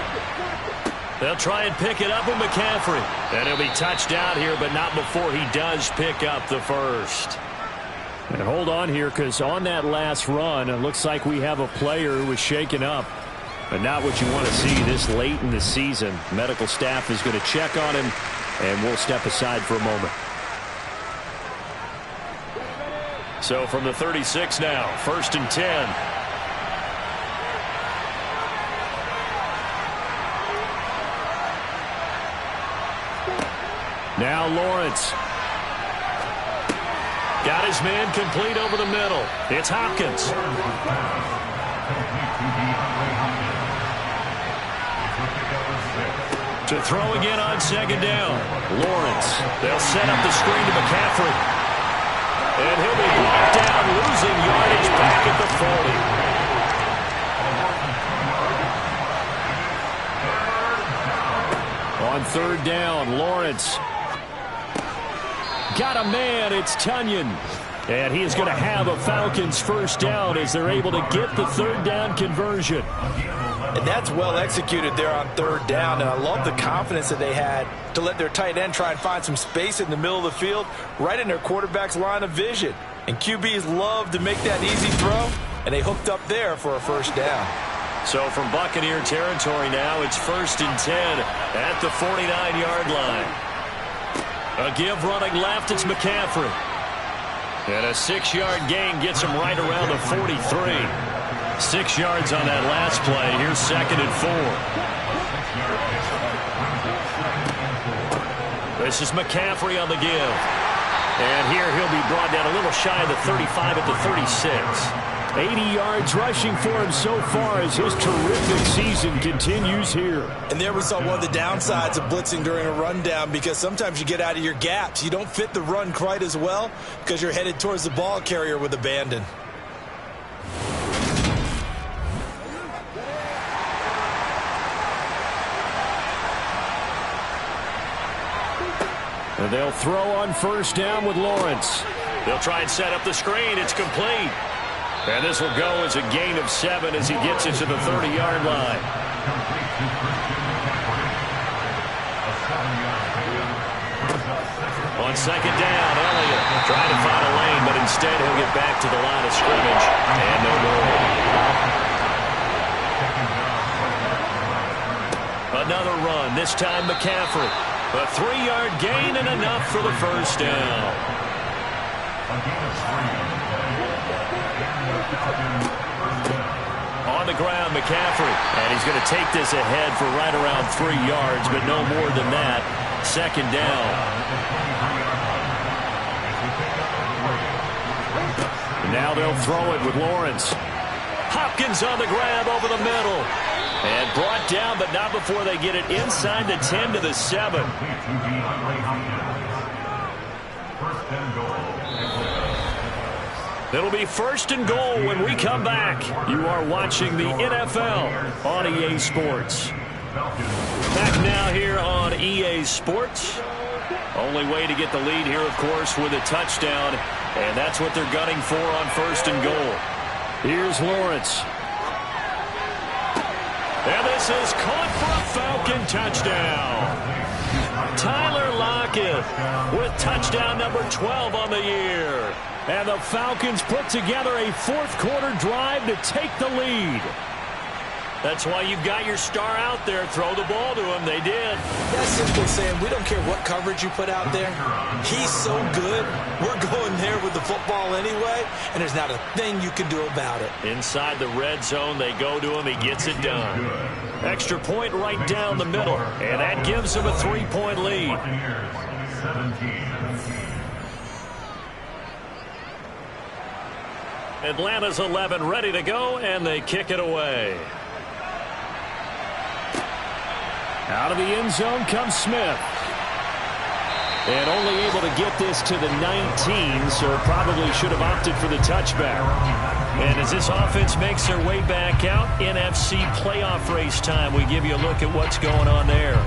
They'll try and pick it up with McCaffrey. And he'll be touched down here, but not before he does pick up the first. And hold on here, because on that last run, it looks like we have a player who was shaken up. But not what you want to see this late in the season. Medical staff is going to check on him, and we'll step aside for a moment. So from the 36 now, 1st and 10. Now Lawrence. Got his man complete over the middle. It's Hopkins. To throw again on 2nd down. Lawrence. They'll set up the screen to McCaffrey. And he'll be brought down, losing yardage back at the 40. On 3rd down, Lawrence. Got a man, it's Tunyon. And he is going to have a Falcons 1st down as they're able to get the 3rd down conversion. And that's well executed there on 3rd down. And I love the confidence that they had to let their tight end try and find some space in the middle of the field, right in their quarterback's line of vision. And QBs love to make that easy throw, and they hooked up there for a 1st down. So from Buccaneer territory now, it's 1st and 10 at the 49-yard line. A give running left, it's McCaffrey. And a 6-yard gain gets him right around the 43. 6 yards on that last play. Here's 2nd and 4. This is McCaffrey on the give. And here he'll be brought down a little shy of the 35 at the 36. 80 yards rushing for him so far as his terrific season continues here. And there we saw one of the downsides of blitzing during a rundown, because sometimes you get out of your gaps. You don't fit the run quite as well because you're headed towards the ball carrier with abandon. And they'll throw on 1st down with Lawrence. They'll try and set up the screen. It's complete. And this will go as a gain of 7 as he gets it to the 30-yard line. On 2nd down, Elliott trying to find a lane, but instead he'll get back to the line of scrimmage. And no more. Another run, this time McCaffrey. A 3-yard gain and enough for the 1st down. On the ground, McCaffrey. And he's going to take this ahead for right around 3 yards, but no more than that. 2nd down. And now they'll throw it with Lawrence. Hopkins on the grab over the middle. And brought down, but not before they get it inside the 10 to the 7. It'll be 1st and goal when we come back. You are watching the NFL on EA Sports. Back now here on EA Sports. Only way to get the lead here, of course, with a touchdown. And that's what they're gunning for on 1st and goal. Here's Lawrence. And this is caught for a Falcon touchdown. Tyler Lockett with touchdown number 12 on the year. And the Falcons put together a 4th quarter drive to take the lead. That's why you've got your star out there. Throw the ball to him. They did. That's simply saying we don't care what coverage you put out there. He's so good. We're going there with the football anyway, and there's not a thing you can do about it. Inside the red zone, they go to him. He gets it done. Extra point right down the middle, and that gives him a 3-point lead. Atlanta's 11 ready to go, and they kick it away. Out of the end zone comes Smith. And only able to get this to the 19, so probably should have opted for the touchback. And as this offense makes their way back out, NFC playoff race time, we give you a look at what's going on there.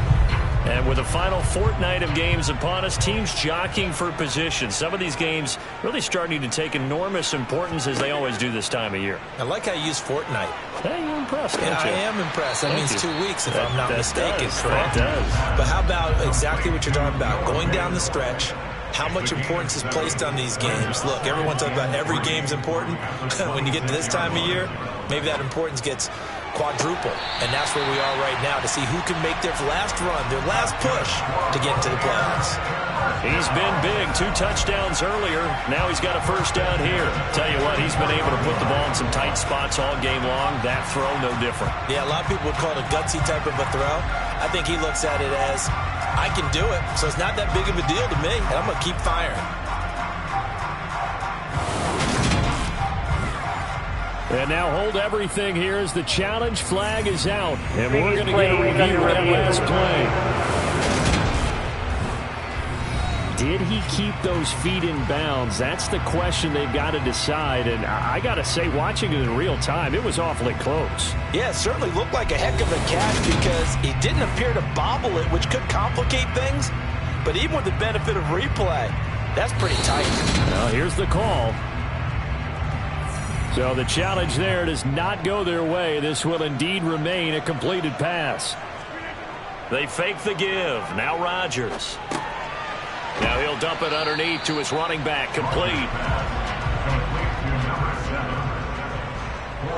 And with the final fortnight of games upon us, teams jockeying for position. Some of these games really starting to take enormous importance as they always do this time of year. I like how you use fortnight. Hey, you're impressed, aren't you? I am impressed. That means 2 weeks if I'm not mistaken, correct? That does. But how about exactly what you're talking about? Going down the stretch, how much importance is placed on these games? Look, everyone talks about every game's important. When you get to this time of year, maybe that importance gets quadruple. And that's where we are right now to see who can make their last run, their last push to get into the playoffs. He's been big. 2 touchdowns earlier. Now he's got a first down here. Tell you what, he's been able to put the ball in some tight spots all game long. That throw, no different. Yeah, a lot of people would call it a gutsy type of a throw. I think he looks at it as, I can do it, so it's not that big of a deal to me, and I'm going to keep firing. And now hold everything here as the challenge flag is out. And we're going to get a review of that last play. Did he keep those feet in bounds? That's the question they've got to decide. And I got to say, watching it in real time, it was awfully close. Yeah, it certainly looked like a heck of a catch because he didn't appear to bobble it, which could complicate things. But even with the benefit of replay, that's pretty tight. Well, here's the call. So the challenge there does not go their way. This will indeed remain a completed pass. They fake the give. Now Rodgers. Now he'll dump it underneath to his running back. Complete. 4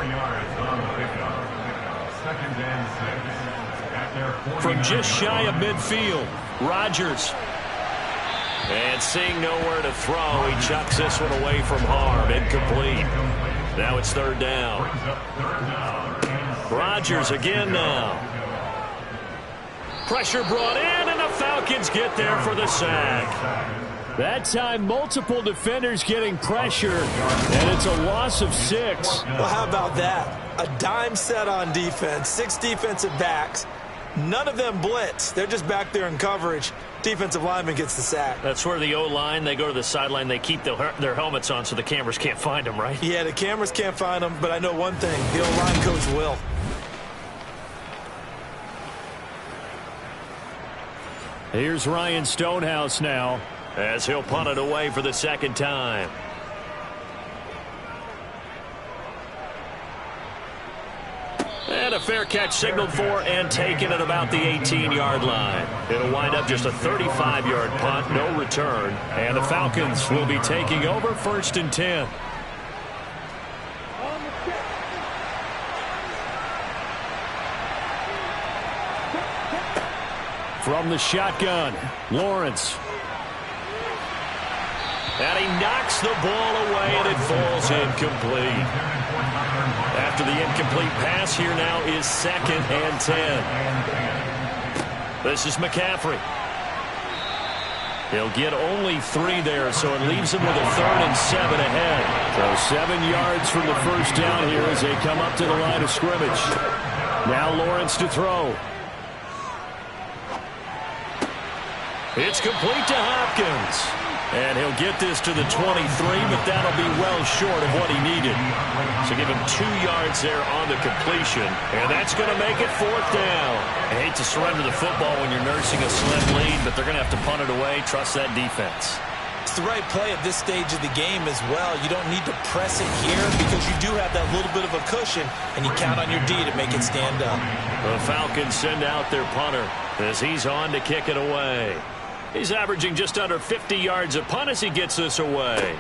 yards on the pickup. 2nd and 6. At their 40. From just shy of midfield, Rodgers. And seeing nowhere to throw, he chucks this one away from harm. Incomplete. Now it's 3rd down. Rodgers again now. Pressure brought in, and the Falcons get there for the sack. That time, multiple defenders getting pressure, and it's a loss of 6. Well, how about that? A dime set on defense, 6 defensive backs. None of them blitz. They're just back there in coverage. Defensive lineman gets the sack. That's where the O-line, they go to the sideline, they keep their helmets on so the cameras can't find them, right? Yeah, the cameras can't find them, but I know one thing. The O-line coach will. Here's Ryan Stonehouse now, as he'll punt it away for the 2nd time. And a fair catch signaled for and taken at about the 18-yard line. It'll wind up just a 35-yard punt, no return. And the Falcons will be taking over 1st and 10. From the shotgun, Lawrence. And he knocks the ball away, and it falls incomplete. After the incomplete pass, here now is 2nd and 10. This is McCaffrey. He'll get only 3 there, so it leaves him with a 3rd and 7 ahead. So 7 yards from the first down here as they come up to the line of scrimmage. Now Lawrence to throw. It's complete to Hopkins. And he'll get this to the 23, but that'll be well short of what he needed. So give him 2 yards there on the completion, and that's going to make it 4th down. I hate to surrender the football when you're nursing a slim lead, but they're going to have to punt it away. Trust that defense. It's the right play at this stage of the game as well. You don't need to press it here because you do have that little bit of a cushion, and you count on your D to make it stand up. The Falcons send out their punter as he's on to kick it away. He's averaging just under 50 yards a punt as he gets this away.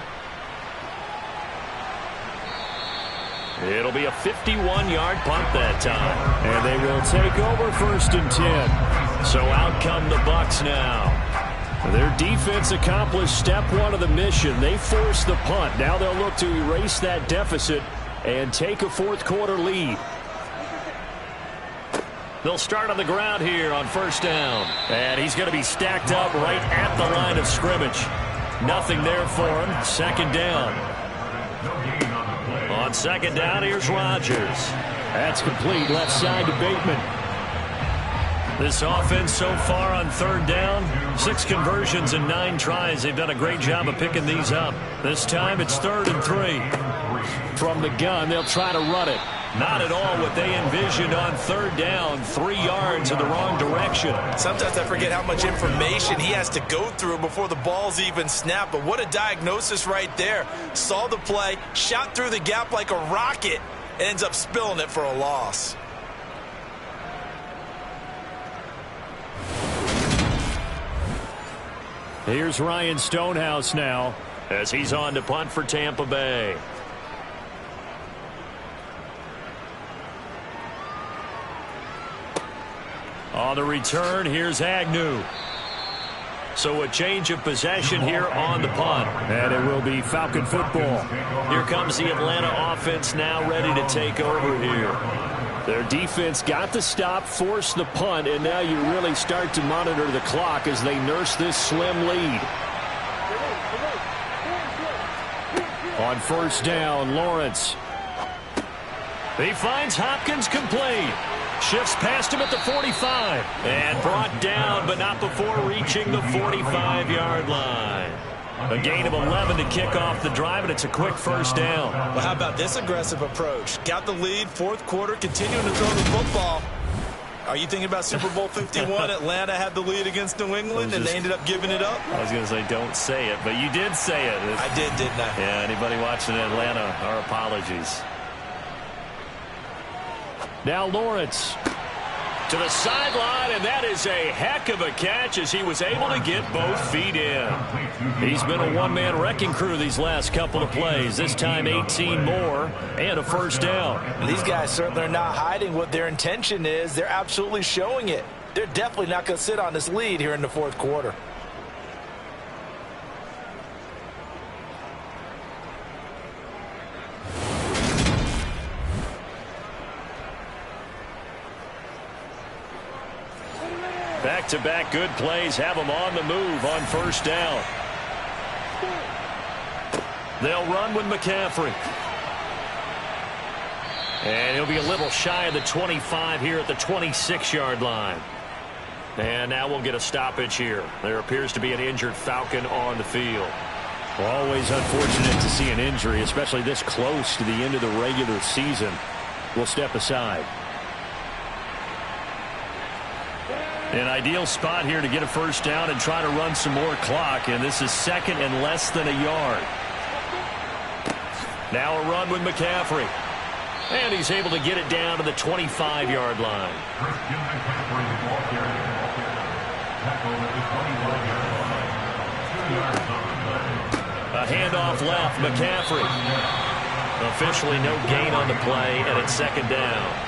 It'll be a 51-yard punt that time. And they will take over 1st and 10. So out come the Bucs now. Their defense accomplished step 1 of the mission. They forced the punt. Now they'll look to erase that deficit and take a 4th quarter lead. They'll start on the ground here on 1st down. And he's going to be stacked up right at the line of scrimmage. Nothing there for him. 2nd down. On 2nd down, here's Rodgers. That's complete. Left side to Bateman. This offense so far on 3rd down, 6 conversions and 9 tries. They've done a great job of picking these up. This time it's 3rd and 3. From the gun, they'll try to run it. Not at all what they envisioned on third down, 3 yards in the wrong direction. Sometimes I forget how much information he has to go through before the ball's even snapped. But what a diagnosis right there. Saw the play, shot through the gap like a rocket, ends up spilling it for a loss. Here's Ryan Stonehouse now as he's on to punt for Tampa Bay. On the return, here's Agnew. So a change of possession here on the punt. And it will be Falcon football. Here comes the Atlanta offense now ready to take over here. Their defense got the stop, forced the punt, and now you really start to monitor the clock as they nurse this slim lead. On first down, Lawrence. He finds Hopkins complete. Shifts past him at the 45. And brought down, but not before reaching the 45-yard line. A gain of 11 to kick off the drive, and it's a quick first down. Well, how about this aggressive approach? Got the lead, fourth quarter, continuing to throw the football. Are you thinking about Super Bowl 51? Atlanta had the lead against New England, and they ended up giving it up? I was going to say, don't say it, but you did say it. I did, didn't I? Yeah, anybody watching Atlanta, our apologies. Now Lawrence to the sideline, and that is a heck of a catch as he was able to get both feet in. He's been a one-man wrecking crew these last couple of plays. This time 18 more and a first down. These guys certainly are not hiding what their intention is. They're absolutely showing it. They're definitely not going to sit on this lead here in the fourth quarter. Back-to-back good plays have them on the move on first down. They'll run with McCaffrey. And he'll be a little shy of the 25 here at the 26-yard line. And now we'll get a stoppage here. There appears to be an injured Falcon on the field. Always unfortunate to see an injury, especially this close to the end of the regular season. We'll step aside. An ideal spot here to get a first down and try to run some more clock, and this is second and less than a yard. Now a run with McCaffrey. And he's able to get it down to the 25-yard line. A handoff left, McCaffrey. Officially no gain on the play, and it's second down.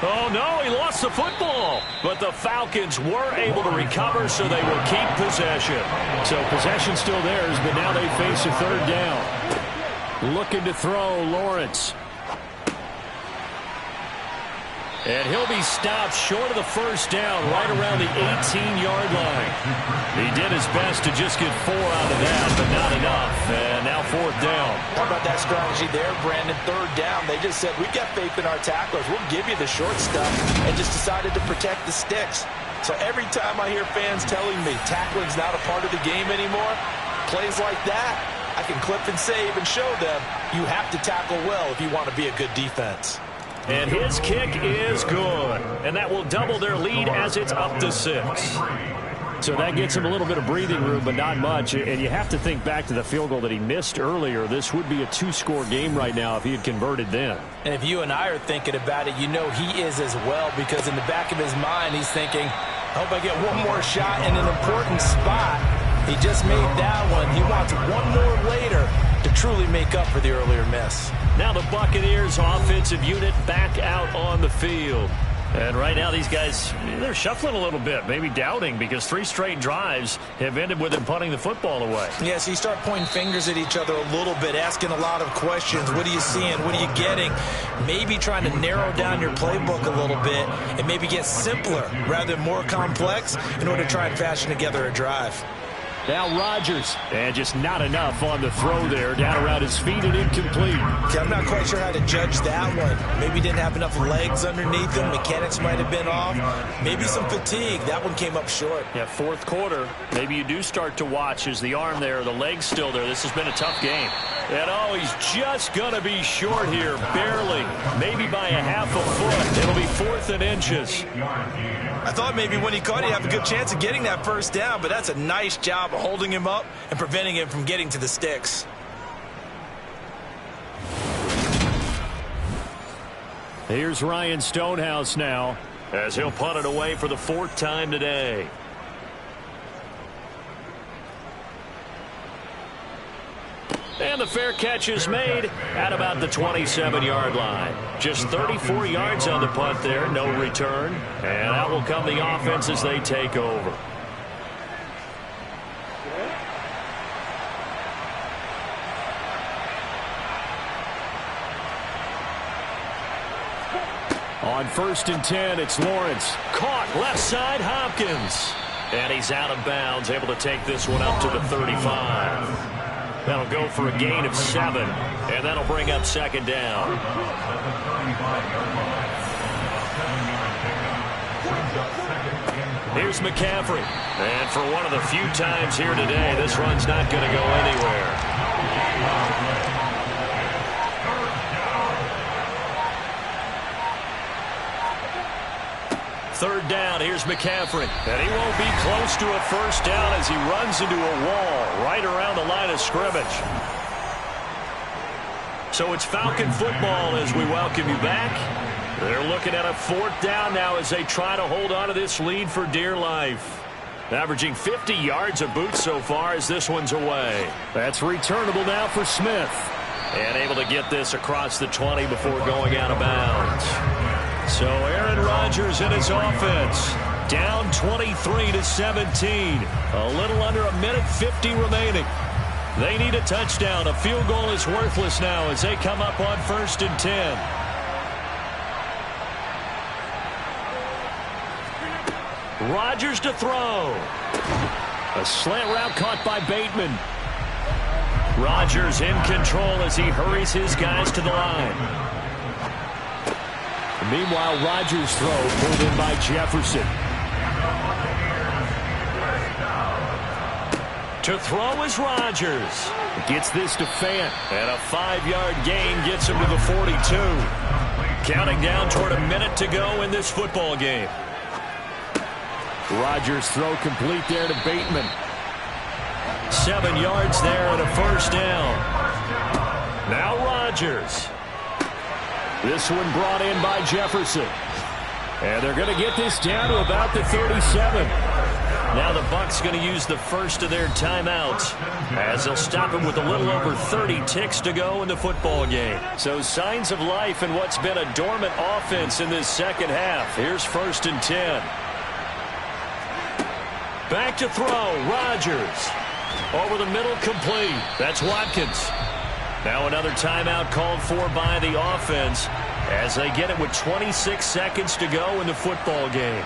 Oh, no, he lost the football. But the Falcons were able to recover, so they will keep possession. So possession still theirs, but now they face a third down. Looking to throw, Lawrence. And he'll be stopped short of the first down, right around the 18-yard line. He did his best to just get 4 out of that, but not enough. And now fourth down. How about that strategy there, Brandon? Third down. They just said, we've got faith in our tacklers. We'll give you the short stuff, and just decided to protect the sticks. So every time I hear fans telling me tackling's not a part of the game anymore, plays like that, I can clip and save and show them you have to tackle well if you want to be a good defense. And his kick is good. And that will double their lead as it's up to 6. So that gets him a little bit of breathing room, but not much. And you have to think back to the field goal that he missed earlier. This would be a 2-score game right now if he had converted then. And if you and I are thinking about it, you know he is as well, because in the back of his mind, he's thinking, I hope I get one more shot in an important spot. He just made that one. He wants one more later to truly make up for the earlier miss. Now the Buccaneers offensive unit back out on the field. And right now these guys, they're shuffling a little bit, maybe doubting, because 3 straight drives have ended with them punting the football away. Yes, you start pointing fingers at each other a little bit, asking a lot of questions. What are you seeing? What are you getting? Maybe trying to narrow down your playbook a little bit and maybe get simpler rather than more complex in order to try and fashion together a drive. Now Rodgers. And just not enough on the throw there. Down around his feet and incomplete. Okay, I'm not quite sure how to judge that one. Maybe didn't have enough legs underneath him. Mechanics might have been off. Maybe some fatigue. That one came up short. Yeah, fourth quarter. Maybe you do start to watch as the arm there, the leg's still there. This has been a tough game. And oh, he's just going to be short here. Barely. Maybe by a half a foot. It'll be 4th and inches. I thought maybe when he caught it, he'd have a good chance of getting that first down, but that's a nice job of holding him up and preventing him from getting to the sticks. Here's Ryan Stonehouse now as he'll punt it away for the 4th time today. And the fair catch is made at about the 27-yard line. Just 34 yards on the punt there, no return. And out will come the offense as they take over. On 1st and 10, it's Lawrence. Caught left side, Hopkins. And he's out of bounds, able to take this one up to the 35. That'll go for a gain of 7, and that'll bring up 2nd down. Here's McCaffrey. And for one of the few times here today, this run's not going to go anywhere. 3rd down, here's McCaffrey. And he won't be close to a first down as he runs into a wall right around the line of scrimmage. So it's Falcon football as we welcome you back. They're looking at a 4th down now as they try to hold on to this lead for dear life. Averaging 50 yards a boot so far as this one's away. That's returnable now for Smith. And able to get this across the 20 before going out of bounds. So Aaron Rodgers and his offense down 23-17. A little under a minute 50 remaining. They need a touchdown. A field goal is worthless now as they come up on 1st and 10. Rodgers to throw. A slant route caught by Bateman. Rodgers in control as he hurries his guys to the line. Meanwhile, Rodgers' throw pulled in by Jefferson. To throw is Rodgers. Gets this to Fant. And a 5-yard gain gets him to the 42. Counting down toward a minute to go in this football game. Rodgers' throw complete there to Bateman. 7 yards there and a first down. Now Rodgers. This one brought in by Jefferson. And they're going to get this down to about the 37. Now the Bucs going to use the first of their timeouts as they'll stop him with a little over 30 ticks to go in the football game. So signs of life in what's been a dormant offense in this second half. Here's 1st and 10. Back to throw. Rodgers. Over the middle, complete. That's Watkins. Now another timeout called for by the offense as they get it with 26 seconds to go in the football game.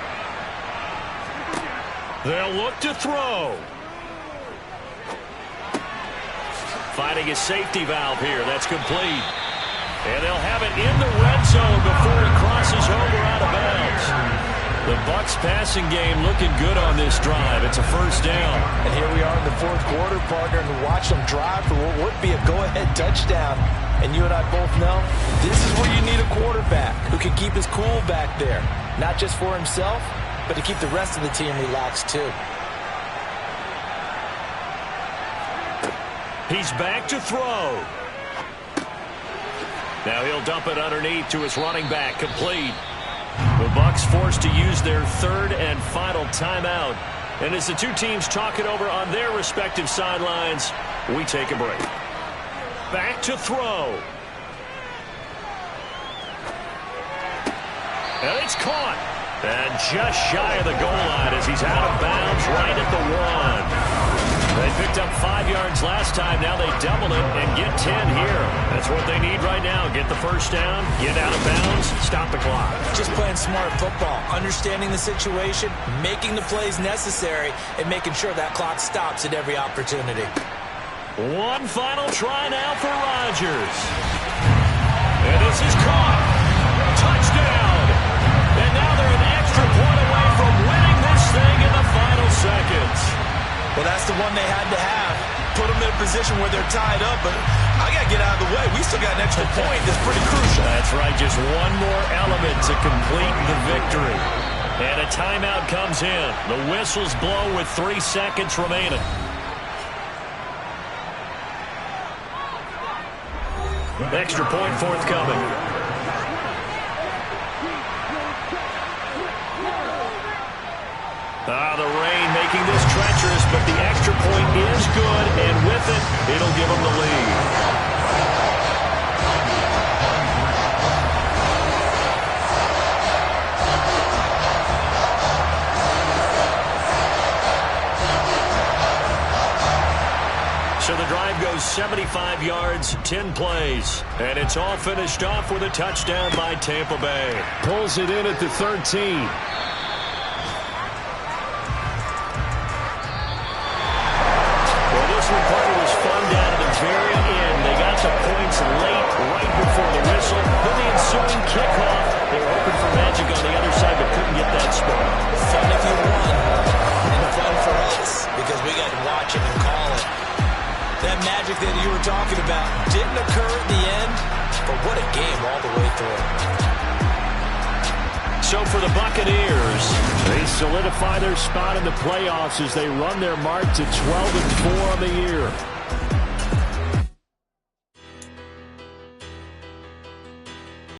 They'll look to throw. Finding a safety valve here. That's complete. And they'll have it in the red zone before he crosses over out of bounds. The Bucs passing game looking good on this drive. It's a first down. And here we are in the 4th quarter, partner, and watch them drive for what would be a go-ahead touchdown. And you and I both know this is where you need a quarterback who can keep his cool back there. Not just for himself, but to keep the rest of the team relaxed too. He's back to throw. Now he'll dump it underneath to his running back. Complete. The Bucs forced to use their 3rd and final timeout. And as the two teams talk it over on their respective sidelines, we take a break. Back to throw. And it's caught. And just shy of the goal line as he's out of bounds right at the 1. They picked up 5 yards last time. Now they double it and get 10 here. That's what they need right now. Get the first down, get out of bounds, stop the clock. Just playing smart football, understanding the situation, making the plays necessary, and making sure that clock stops at every opportunity. One final try now for Rodgers. And this is caught. Touchdown. And now they're an extra point away from winning this thing in the final seconds. Well, that's the one they had to have. Put them in a position where they're tied up, but I got to get out of the way. We still got an extra point that's pretty crucial. That's right, just one more element to complete the victory. And a timeout comes in. The whistles blow with 3 seconds remaining. Extra point forthcoming. The rain making this treacherous, but the extra point is good, and with it, it'll give them the lead. So the drive goes 75 yards, 10 plays, and it's all finished off with a touchdown by Tampa Bay. Pulls it in at the 13. This play was fun down to the very end. They got the points late, right before the whistle. Then the ensuing kickoff. They were hoping for magic on the other side, but couldn't get that spot. Fun if you won, and fun for us, because we got to watch it and call it. That magic that you were talking about didn't occur at the end, but what a game all the way through. So for the Buccaneers, they solidify their spot in the playoffs as they run their mark to 12-4 on the year.